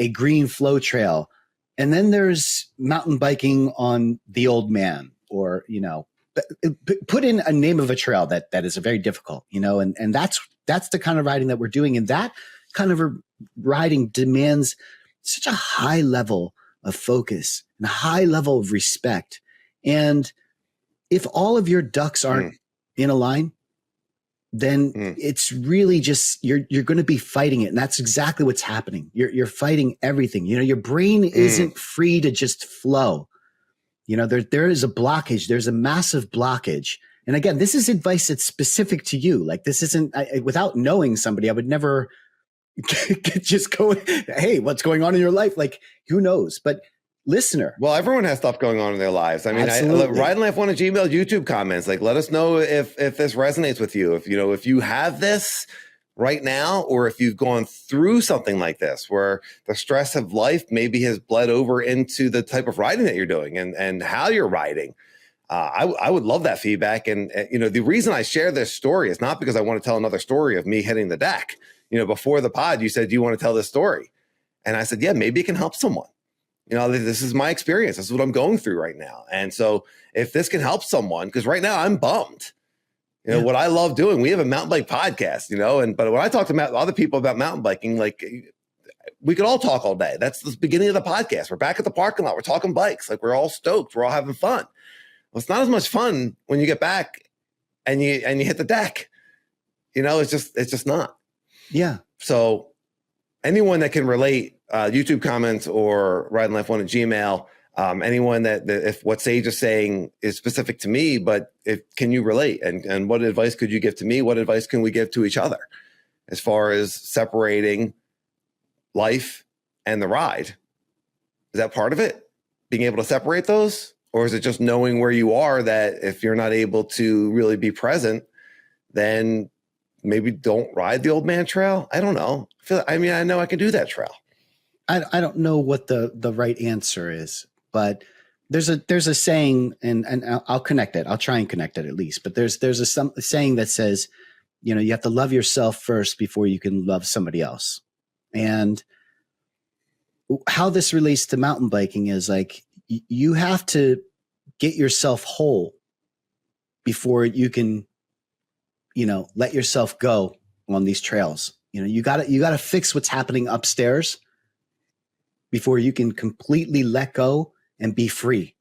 green flow trail. And then there's mountain biking on the Old Man, or, put in a name of a trail that is very difficult, and that's the kind of riding that we're doing. And that kind of riding demands such a high level of focus and a high level of respect. And if all of your ducks aren't in a line, then it's really just, you're going to be fighting it. And that's exactly what's happening. You're fighting everything. Your brain isn't free to just flow. There is a blockage. There's a massive blockage. And again, this is advice that's specific to you. Like, this isn't, without knowing somebody, I would never just go, hey, what's going on in your life? Like, who knows? But listener. Well, everyone has stuff going on in their lives. I mean, Ride Laugh on a Gmail, YouTube comments, like, let us know if this resonates with you. If you have this right now, or if you've gone through something like this, where the stress of life maybe has bled over into the type of riding that you're doing and how you're riding. I would love that feedback. And, the reason I share this story is not because I want to tell another story of me hitting the deck. Before the pod, you said, do you want to tell this story? And I said, yeah, maybe it can help someone. This is my experience. This is what I'm going through right now. And so if this can help someone, because right now I'm bummed. What I love doing, we have a mountain bike podcast, but when I talk to other people about mountain biking, like, we could all talk all day. That's the beginning of the podcast. We're back at the parking lot. We're talking bikes. Like, we're all stoked. We're all having fun. Well, it's not as much fun when you get back and you hit the deck. It's just not. Yeah. So anyone that can relate, YouTube comments or Ride Laugh on a Gmail, anyone that if what Sage is saying is specific to me, but can you relate? And what advice could you give to me? What advice can we give to each other as far as separating life and the ride? Is that part of it? Being able to separate those? Or is it just knowing where you are, that if you're not able to really be present, then maybe don't ride the Old Man trail? I don't know. I know I can do that trail. I don't know what the right answer is, but there's a saying, and I'll connect it. I'll try and connect it at least. But there's a saying that says, you have to love yourself first before you can love somebody else. And how this relates to mountain biking is, like, you have to get yourself whole before you can, let yourself go on these trails. You gotta fix what's happening upstairs before you can completely let go and be free.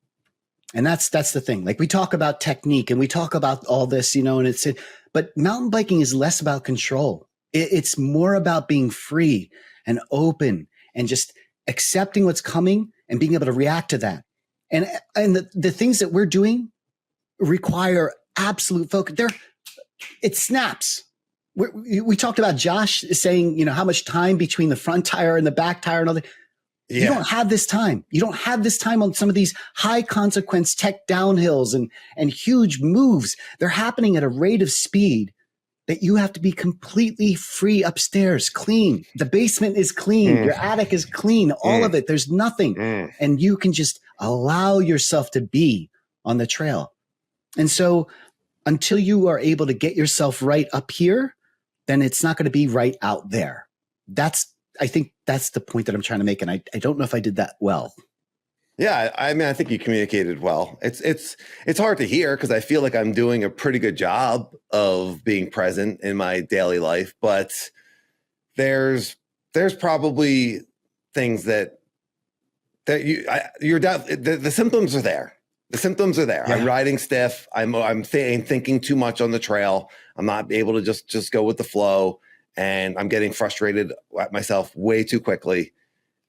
And that's the thing. Like, we talk about technique and we talk about all this, but mountain biking is less about control. It's more about being free and open and just accepting what's coming and being able to react to that. And the things that we're doing require absolute focus. It snaps. We talked about Josh saying, how much time between the front tire and the back tire and all that. Yeah. You don't have this time. You don't have this time on some of these high consequence tech downhills and huge moves. They're happening at a rate of speed that you have to be completely free upstairs, clean. The basement is clean. Your attic is clean. All of it. There's nothing. And you can just allow yourself to be on the trail. And so until you are able to get yourself right up here, then it's not going to be right out there. I think that's the point that I'm trying to make. And I don't know if I did that well. Yeah. I think you communicated well. It's hard to hear because I feel like I'm doing a pretty good job of being present in my daily life, but there's probably things that the symptoms are there. The symptoms are there. Yeah. I'm riding stiff. I'm thinking too much on the trail. I'm not able to just go with the flow, and I'm getting frustrated at myself way too quickly.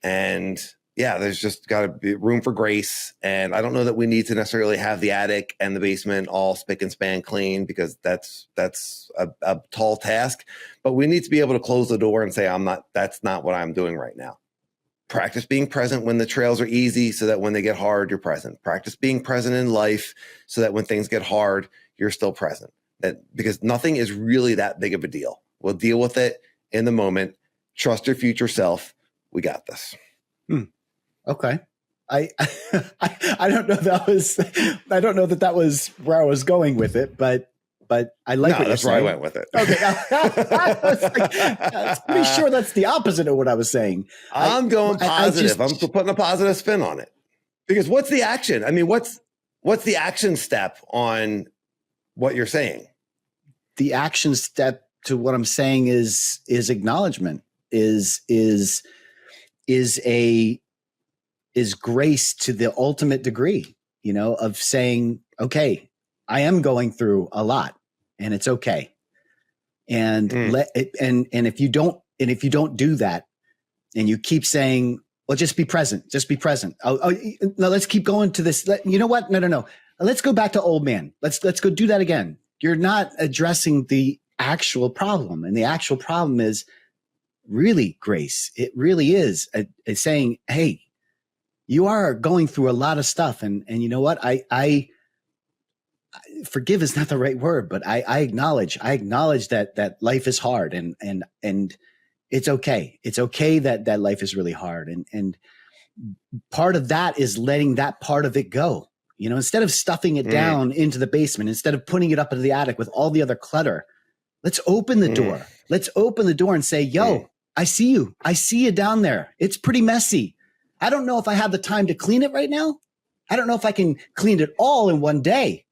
And yeah, there's just got to be room for grace. And I don't know that we need to necessarily have the attic and the basement all spick and span clean, because that's a tall task. But we need to be able to close the door and say, that's not what I'm doing right now. Practice being present when the trails are easy so that when they get hard, you're present. Practice being present in life so that when things get hard, you're still present. Because nothing is really that big of a deal. We'll deal with it in the moment. Trust your future self. We got this. Okay. I don't know I don't know that was where I was going with it, but I like what you're saying. That's where I went with it. Okay. I was pretty sure that's the opposite of what I was saying. I'm going positive. I'm putting a positive spin on it. Because what's the action? I mean, what's the action step on what you're saying? The action step to what I'm saying is acknowledgement, is grace to the ultimate degree, of saying, okay, I am going through a lot and it's okay. And if you don't do that and you keep saying, well, just be present. No, let's keep going to this. You know what? No. Let's go back to old man. Let's go do that again. You're not addressing the actual problem. And the actual problem is really grace. It really is saying, hey, you are going through a lot of stuff. And you know what? I forgive is not the right word, but I acknowledge that life is hard and it's okay. It's okay that life is really hard. And part of that is letting that part of it go. Instead of stuffing it down into the basement, instead of putting it up into the attic with all the other clutter, let's open the door. Let's open the door and say, yo, I see you. I see you down there. It's pretty messy. I don't know if I have the time to clean it right now. I don't know if I can clean it all in one day,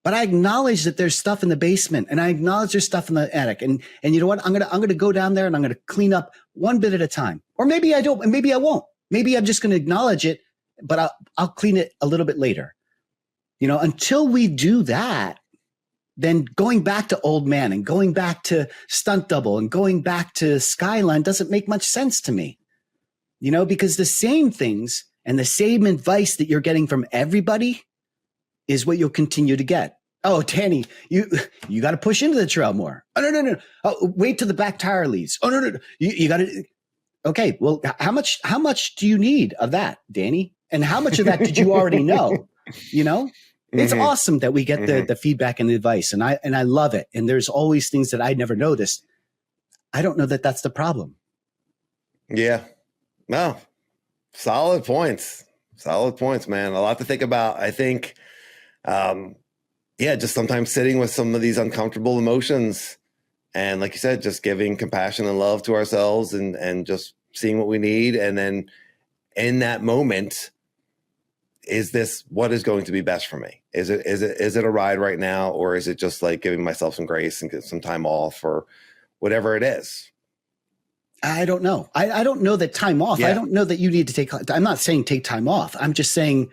but I acknowledge that there's stuff in the basement and I acknowledge there's stuff in the attic. And you know what? I'm going to go down there and I'm going to clean up one bit at a time. Or maybe I don't, and maybe I won't. Maybe I'm just going to acknowledge it, but I'll clean it a little bit later. Until we do that, then going back to old man and going back to stunt double and going back to skyline doesn't make much sense to me. Because the same things and the same advice that you're getting from everybody is what you'll continue to get. Oh, Danny, you got to push into the trail more. Oh, no. Oh, wait till the back tire leaves. Oh, no. You got to. Okay. Well, how much do you need of that, Danny? And how much of that did you already know? It's awesome that we get the feedback and the advice, and I love it. And there's always things that I never noticed. I don't know that that's the problem. Yeah. No. Solid points, man. A lot to think about. I think, just sometimes sitting with some of these uncomfortable emotions and, like you said, just giving compassion and love to ourselves and just seeing what we need. And then in that moment, is this what is going to be best for me? Is it a ride right now? Or is it just like giving myself some grace and get some time off or whatever it is? I don't know. I don't know that time off. Yeah. I don't know that you need to take, I'm not saying take time off. I'm just saying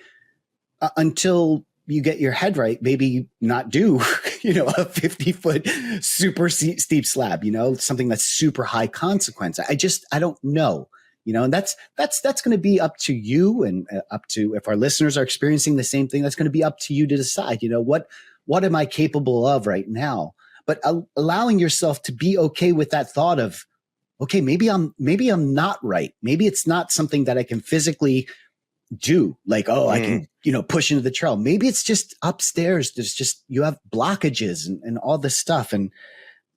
until you get your head right, maybe not do, a 50-foot super steep slab, something that's super high consequence. I don't know, and that's going to be up to you and up to, if our listeners are experiencing the same thing, that's going to be up to you to decide, what am I capable of right now? But allowing yourself to be okay with that thought of, okay, maybe I'm not right. Maybe it's not something that I can physically do. Like, I can, push into the trail. Maybe it's just upstairs. There's just, you have blockages and all this stuff. And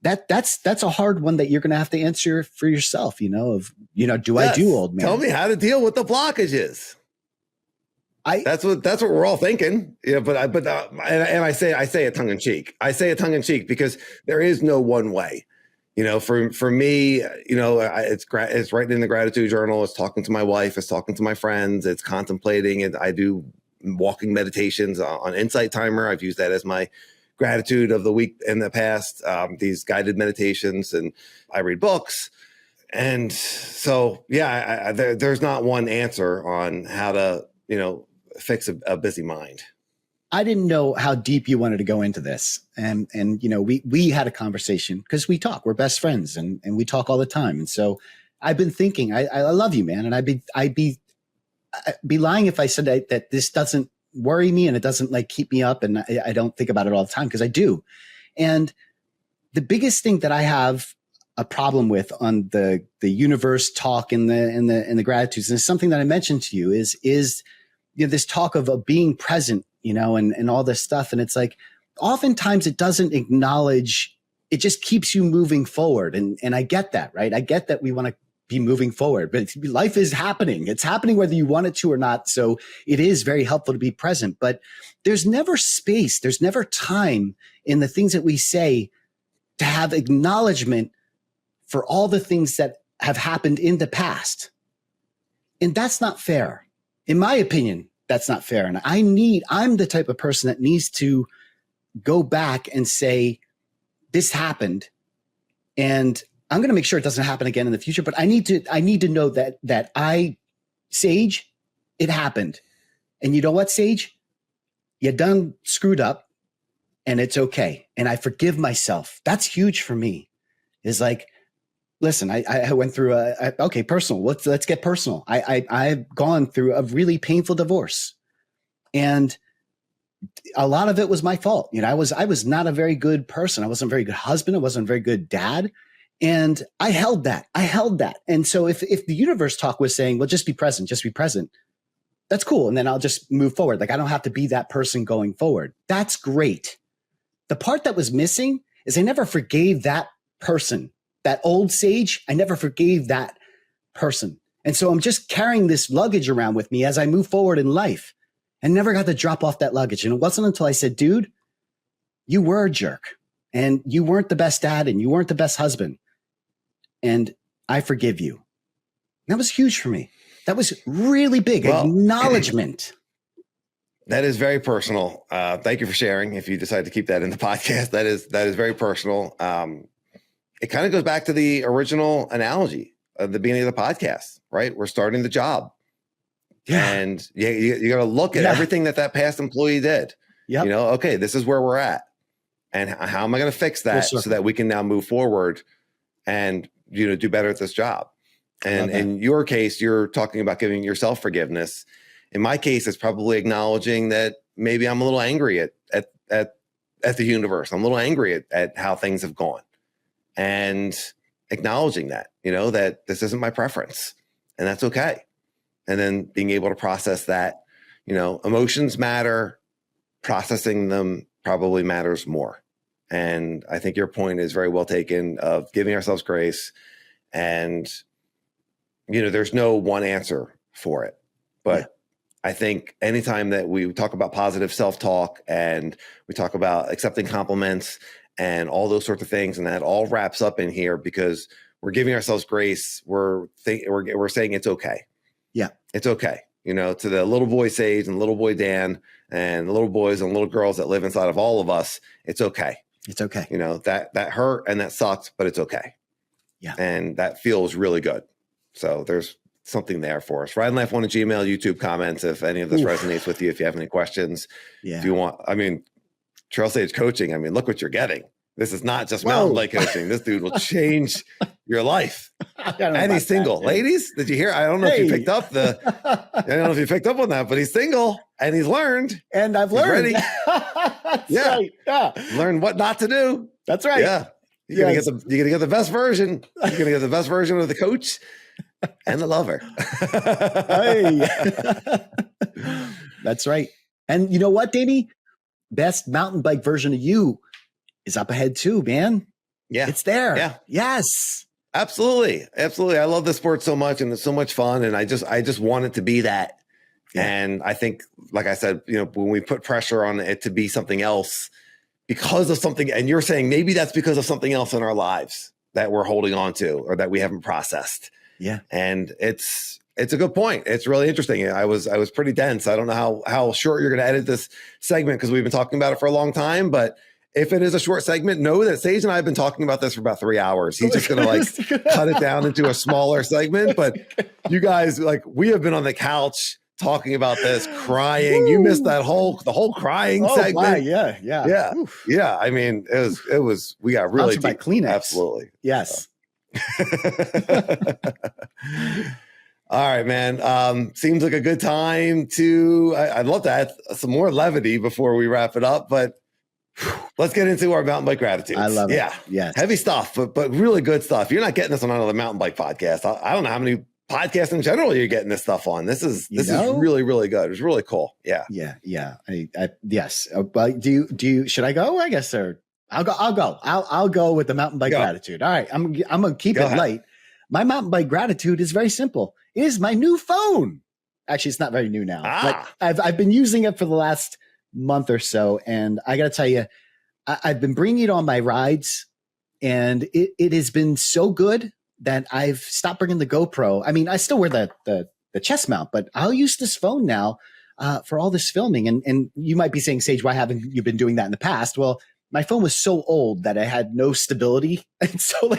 that's a hard one that you're going to have to answer for yourself, do I do, old man? Tell me how to deal with the blockages. That's what we're all thinking. But I say it tongue in cheek. I say it tongue in cheek because there is no one way. For me, it's writing in the gratitude journal. It's talking to my wife. It's talking to my friends. It's contemplating. And I do walking meditations on Insight Timer. I've used that as my gratitude of the week in the past. These guided meditations, and I read books. And so, there's not one answer on how to, fix a busy mind. I didn't know how deep you wanted to go into this. And we had a conversation because we talk, we're best friends and we talk all the time. And so I've been thinking, I love you, man. And I'd be lying if I said that this doesn't worry me and it doesn't like keep me up. And I don't think about it all the time because I do. And the biggest thing that I have a problem with on the universe talk in the gratitudes, and it's something that I mentioned to you is this talk of being present, and all this stuff. And it's like, oftentimes it doesn't acknowledge, it just keeps you moving forward. And I get that, right? I get that we want to be moving forward, but life is happening. It's happening whether you want it to or not. So it is very helpful to be present, but there's never space. There's never time in the things that we say to have acknowledgement for all the things that have happened in the past. And that's not fair. In my opinion, that's not fair. And I'm the type of person that needs to go back and say, this happened, and I'm going to make sure it doesn't happen again in the future. But I need to know that Sage, it happened. And you know what, Sage? You done screwed up, and it's okay. And I forgive myself. That's huge for me. Is like, listen, I went through personal. Let's get personal. I've gone through a really painful divorce, and a lot of it was my fault. I was not a very good person. I wasn't a very good husband. I wasn't a very good dad. And I held that. And so if the universe talk was saying, well, just be present, that's cool. And then I'll just move forward. Like, I don't have to be that person going forward. That's great. The part that was missing is I never forgave that person. That old Sage, I never forgave that person. And so I'm just carrying this luggage around with me as I move forward in life, and never got to drop off that luggage. And it wasn't until I said, dude, you were a jerk, and you weren't the best dad, and you weren't the best husband, and I forgive you. And that was huge for me. That was really big. Acknowledgement. That is very personal. Thank you for sharing. If you decide to keep that in the podcast, that is very personal. It kind of goes back to the original analogy at the beginning of the podcast, right? We're starting the job. Yeah. And you got to look at everything that past employee did. Yep. Okay, this is where we're at. And how am I going to fix that so that we can now move forward and, do better at this job? And in your case, you're talking about giving yourself forgiveness. In my case, it's probably acknowledging that maybe I'm a little angry at the universe. I'm a little angry at how things have gone, and acknowledging that, that this isn't my preference, and that's okay. And then being able to process that, emotions matter, processing them probably matters more. And I think your point is very well taken of giving ourselves grace. And, there's no one answer for it. But I think anytime that we talk about positive self-talk, and we talk about accepting compliments and all those sorts of things, and that all wraps up in here because we're giving ourselves grace. We're saying it's okay. Yeah, it's okay. To the little boy Sage and little boy Dan and the little boys and little girls that live inside of all of us, it's okay. It's okay. That hurt and that sucked, but it's okay. Yeah. And that feels really good. So there's something there for us. Ride Laugh 1 at Gmail, YouTube comments, if any of this resonates with you, if you have any questions. Yeah. If you want, Trail Sage coaching, look what you're getting. This is not just mountain bike coaching. This dude will change your life. And he's single. Ladies, did you hear? I don't know if you picked up on that, but he's single and he's learned. And I've learned. That's right. Yeah. Learn what not to do. That's right. Yeah. You're gonna get the best version. You're gonna get the best version of the coach and the lover. That's right. And you know what, Davey? Best mountain bike version of you is up ahead too, man. Yeah. It's there. Yeah. Yes. Absolutely. Absolutely. I love the sport so much, and it's so much fun. And I just want it to be that. Yeah. And I think, like I said, when we put pressure on it to be something else because of something, and you're saying maybe that's because of something else in our lives that we're holding on to or that we haven't processed. Yeah. And it's a good point. It's really interesting. I was pretty dense. I don't know how short you're going to edit this segment because we've been talking about it for a long time, but if it is a short segment, know that Sage and I have been talking about this for about 3 hours. He's just going to cut it down into a smaller segment. But you guys, we have been on the couch talking about this, crying. Woo. You missed the whole crying segment. My, yeah. Yeah. It was. We got really deep. Kleenex. Absolutely. Yes. All right, man. Seems like a good time to. I'd love to add some more levity before we wrap it up, but Let's get into our mountain bike gratitudes. I love it. Yeah. Yes. Heavy stuff, but really good stuff. You're not getting this on another mountain bike podcast. I don't know how many podcasts in general you're getting this stuff on. This is really, really good. It's really cool. Yeah. Yeah. Yes. But do you, should I go? I guess, or I'll go with the mountain bike gratitude. All right. I'm going to keep it light. My mountain bike gratitude is very simple. It is my new phone. Actually, it's not very new now. But I've been using it for the last month or so. And I got to tell you, I've been bringing it on my rides, and it has been so good that I've stopped bringing the GoPro. I mean, I still wear the chest mount, but I'll use this phone now for all this filming. And you might be saying, Sage, why haven't you been doing that in the past? Well, my phone was so old that I had no stability. And so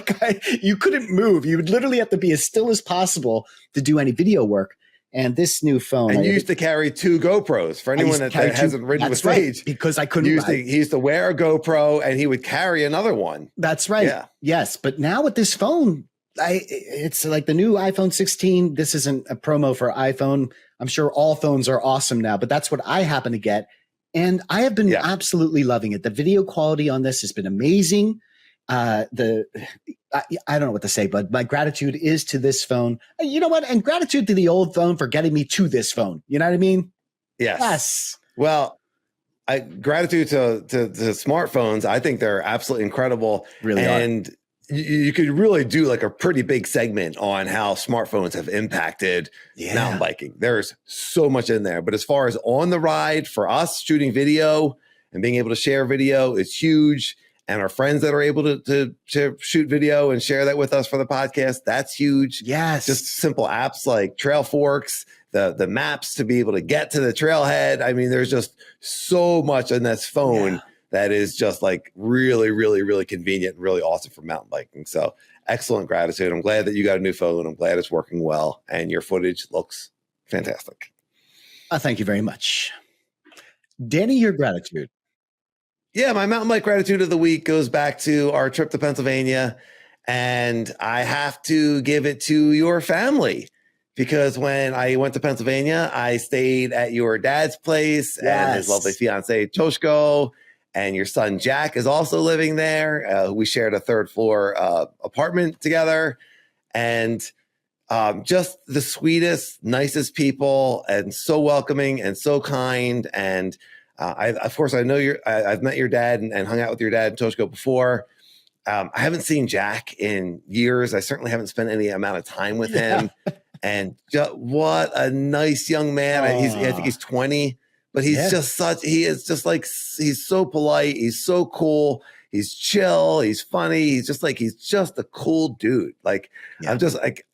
you couldn't move. You would literally have to be as still as possible to do any video work. And this new phone. And you used to carry 2 GoPros for anyone that hasn't ridden with Sage. Because I couldn't. He used to wear a GoPro and he would carry another one. That's right. Yeah. Yes. But now with this phone, it's like the new iPhone 16. This isn't a promo for iPhone. I'm sure all phones are awesome now, but that's what I happen to get. And I have been absolutely loving it. The video quality on this has been amazing. I don't know what to say, but my gratitude is to this phone. You know what? And gratitude to the old phone for getting me to this phone. You know what I mean? Yes. Well, gratitude to smartphones. I think they're absolutely incredible. Really and you could really do like a pretty big segment on how smartphones have impacted mountain biking. There's so much in there. But as far as on the ride for us, shooting video and being able to share video is huge. And our friends that are able to shoot video and share that with us for the podcast, that's huge. Yes. Just simple apps like Trail Forks, the maps to be able to get to the trailhead. I mean, there's just so much on this phone that is just like really, really, really convenient and really awesome for mountain biking. So excellent gratitude. I'm glad that you got a new phone. I'm glad it's working well and your footage looks fantastic. Thank you very much. Danny, your gratitude. Yeah, my mountain bike gratitude of the week goes back to our trip to Pennsylvania. And I have to give it to your family because when I went to Pennsylvania, I stayed at your dad's place and his lovely fiance, Toshko, and your son, Jack, is also living there. We shared a 3rd floor apartment together. And just the sweetest, nicest people and so welcoming and so kind. And of course, I know I've met your dad and hung out with your dad and Toshko before. I haven't seen Jack in years. I certainly haven't spent any amount of time with him. And what a nice young man. I think he's 20, but he's he's so polite. He's so cool. He's chill. He's funny. He's just a cool dude.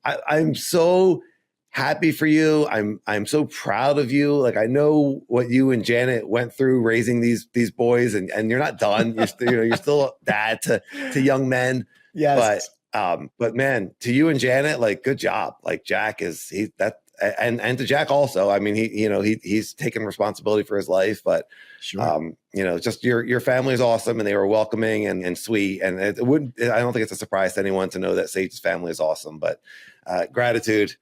I'm so happy for you. I'm so proud of you. Like, I know what you and Janet went through raising these boys, and you're not done. You're still a dad to young men. Yes. But man, to you and Janet, like, good job. Like, Jack and to Jack also. I mean, he's taken responsibility for his life, but just your family is awesome, and they were welcoming and sweet. And I don't think it's a surprise to anyone to know that Sage's family is awesome. But gratitude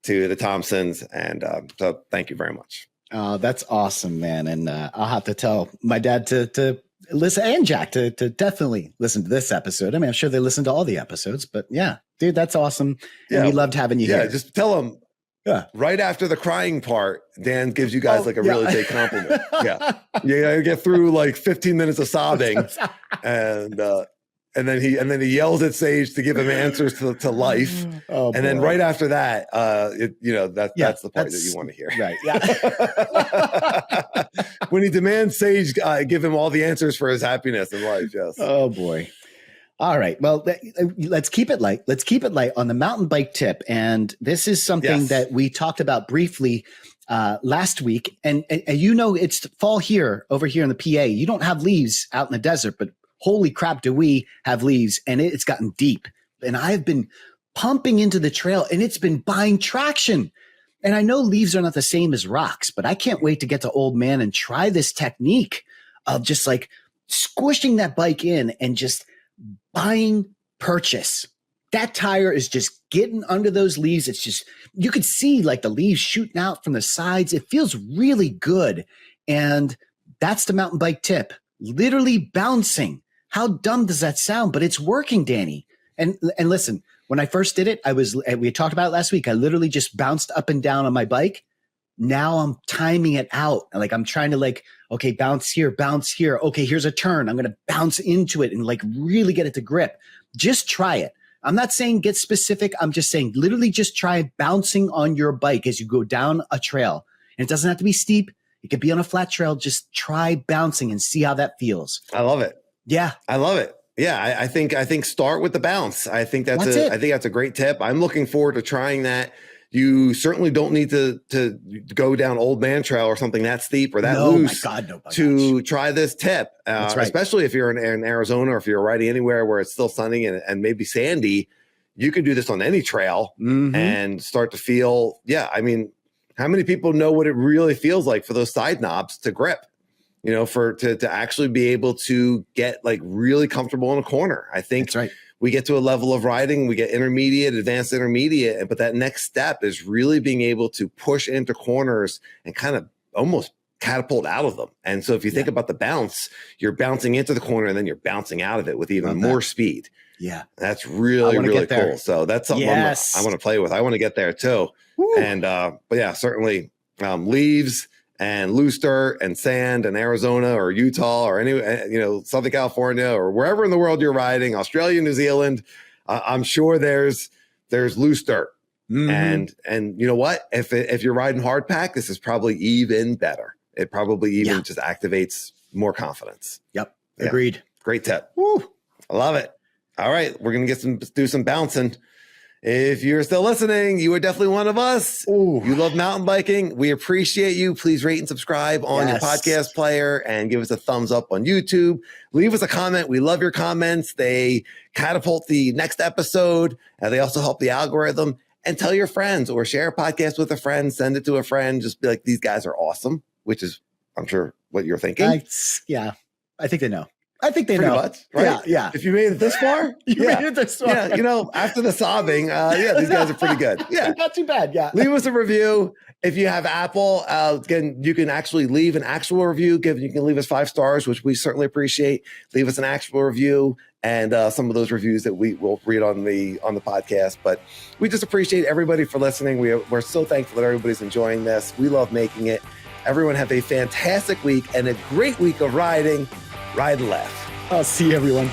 to the Thompsons, and so thank you very much. Oh, that's awesome, man. And I'll have to tell my dad to listen, and Jack to definitely listen to this episode. I mean, I'm sure they listen to all the episodes, but yeah, dude, that's awesome. And we loved having you here. Just tell them right after the crying part, Dan gives you guys a really big compliment. You get through like 15 minutes of sobbing and then he yells at Sage to give him answers to life. And then right after that, that's the part that you want to hear. Right. Yeah. When he demands Sage give him all the answers for his happiness in life. Yes. Oh boy. All right. Well, let's keep it light. Let's keep it light on the mountain bike tip. And this is something that we talked about briefly last week. And it's fall over here in the PA. You don't have leaves out in the desert, but holy crap, do we have leaves, and it's gotten deep. And I've been pumping into the trail, and it's been buying traction. And I know leaves are not the same as rocks, but I can't wait to get to Old Man and try this technique of just like squishing that bike in and just buying purchase. That tire is just getting under those leaves. It's just, you could see like the leaves shooting out from the sides. It feels really good. And that's the mountain bike tip. literally bouncing. How dumb does that sound? But it's working, Danny. And listen, when I first did it, we talked about it last week. I literally just bounced up and down on my bike. Now I'm timing it out. Like I'm trying to okay, bounce here. Okay, here's a turn. I'm going to bounce into it and really get it to grip. Just try it. I'm not saying get specific. I'm just saying literally just try bouncing on your bike as you go down a trail. And it doesn't have to be steep. It could be on a flat trail. Just try bouncing and see how that feels. I love it. Yeah. I love it. Yeah. I think start with the bounce. I think that's a great tip. I'm looking forward to trying that. You certainly don't need to go down Old Man Trail or something that steep or that loose to try this tip. Right. Especially if you're in Arizona or if you're riding anywhere where it's still sunny and maybe sandy, you can do this on any trail and start to feel, I mean, how many people know what it really feels like for those side knobs to grip, to actually be able to get really comfortable in a corner? I think that's right. We get to a level of riding, we get intermediate, advanced intermediate, but that next step is really being able to push into corners and kind of almost catapult out of them. And so if you think about the bounce, you're bouncing into the corner and then you're bouncing out of it with even more speed. Yeah. That's really, really cool. So that's something I want to play with. I want to get there too. Woo. And, but yeah, certainly leaves and loose dirt and sand and Arizona or Utah or Southern California or wherever in the world you're riding, Australia, New Zealand, I'm sure there's loose dirt. And you know what? If you're riding hard pack, this is probably even better. It probably even just activates more confidence. Yep. Agreed. Great tip. Woo. I love it. All right. We're going to do some bouncing. If you're still listening, you are definitely one of us. Ooh. You love mountain biking. We appreciate you. Please rate and subscribe on your podcast player and give us a thumbs up on YouTube. Leave us a comment. We love your comments. They catapult the next episode. They also help the algorithm. And tell your friends or share a podcast with a friend. Send it to a friend. Just be like, these guys are awesome, which is, I'm sure, what you're thinking. I think they know. I think they know. Much, right? Yeah. If you made it this far, made it this far. Yeah, after the sobbing, these guys are pretty good. Yeah. Not too bad. Yeah. Leave us a review. If you have Apple, you can actually leave an actual review. You can leave us 5 stars, which we certainly appreciate. Leave us an actual review and some of those reviews that we will read on the podcast. But we just appreciate everybody for listening. We're so thankful that everybody's enjoying this. We love making it. Everyone have a fantastic week and a great week of riding. Ride and laugh. I'll see everyone.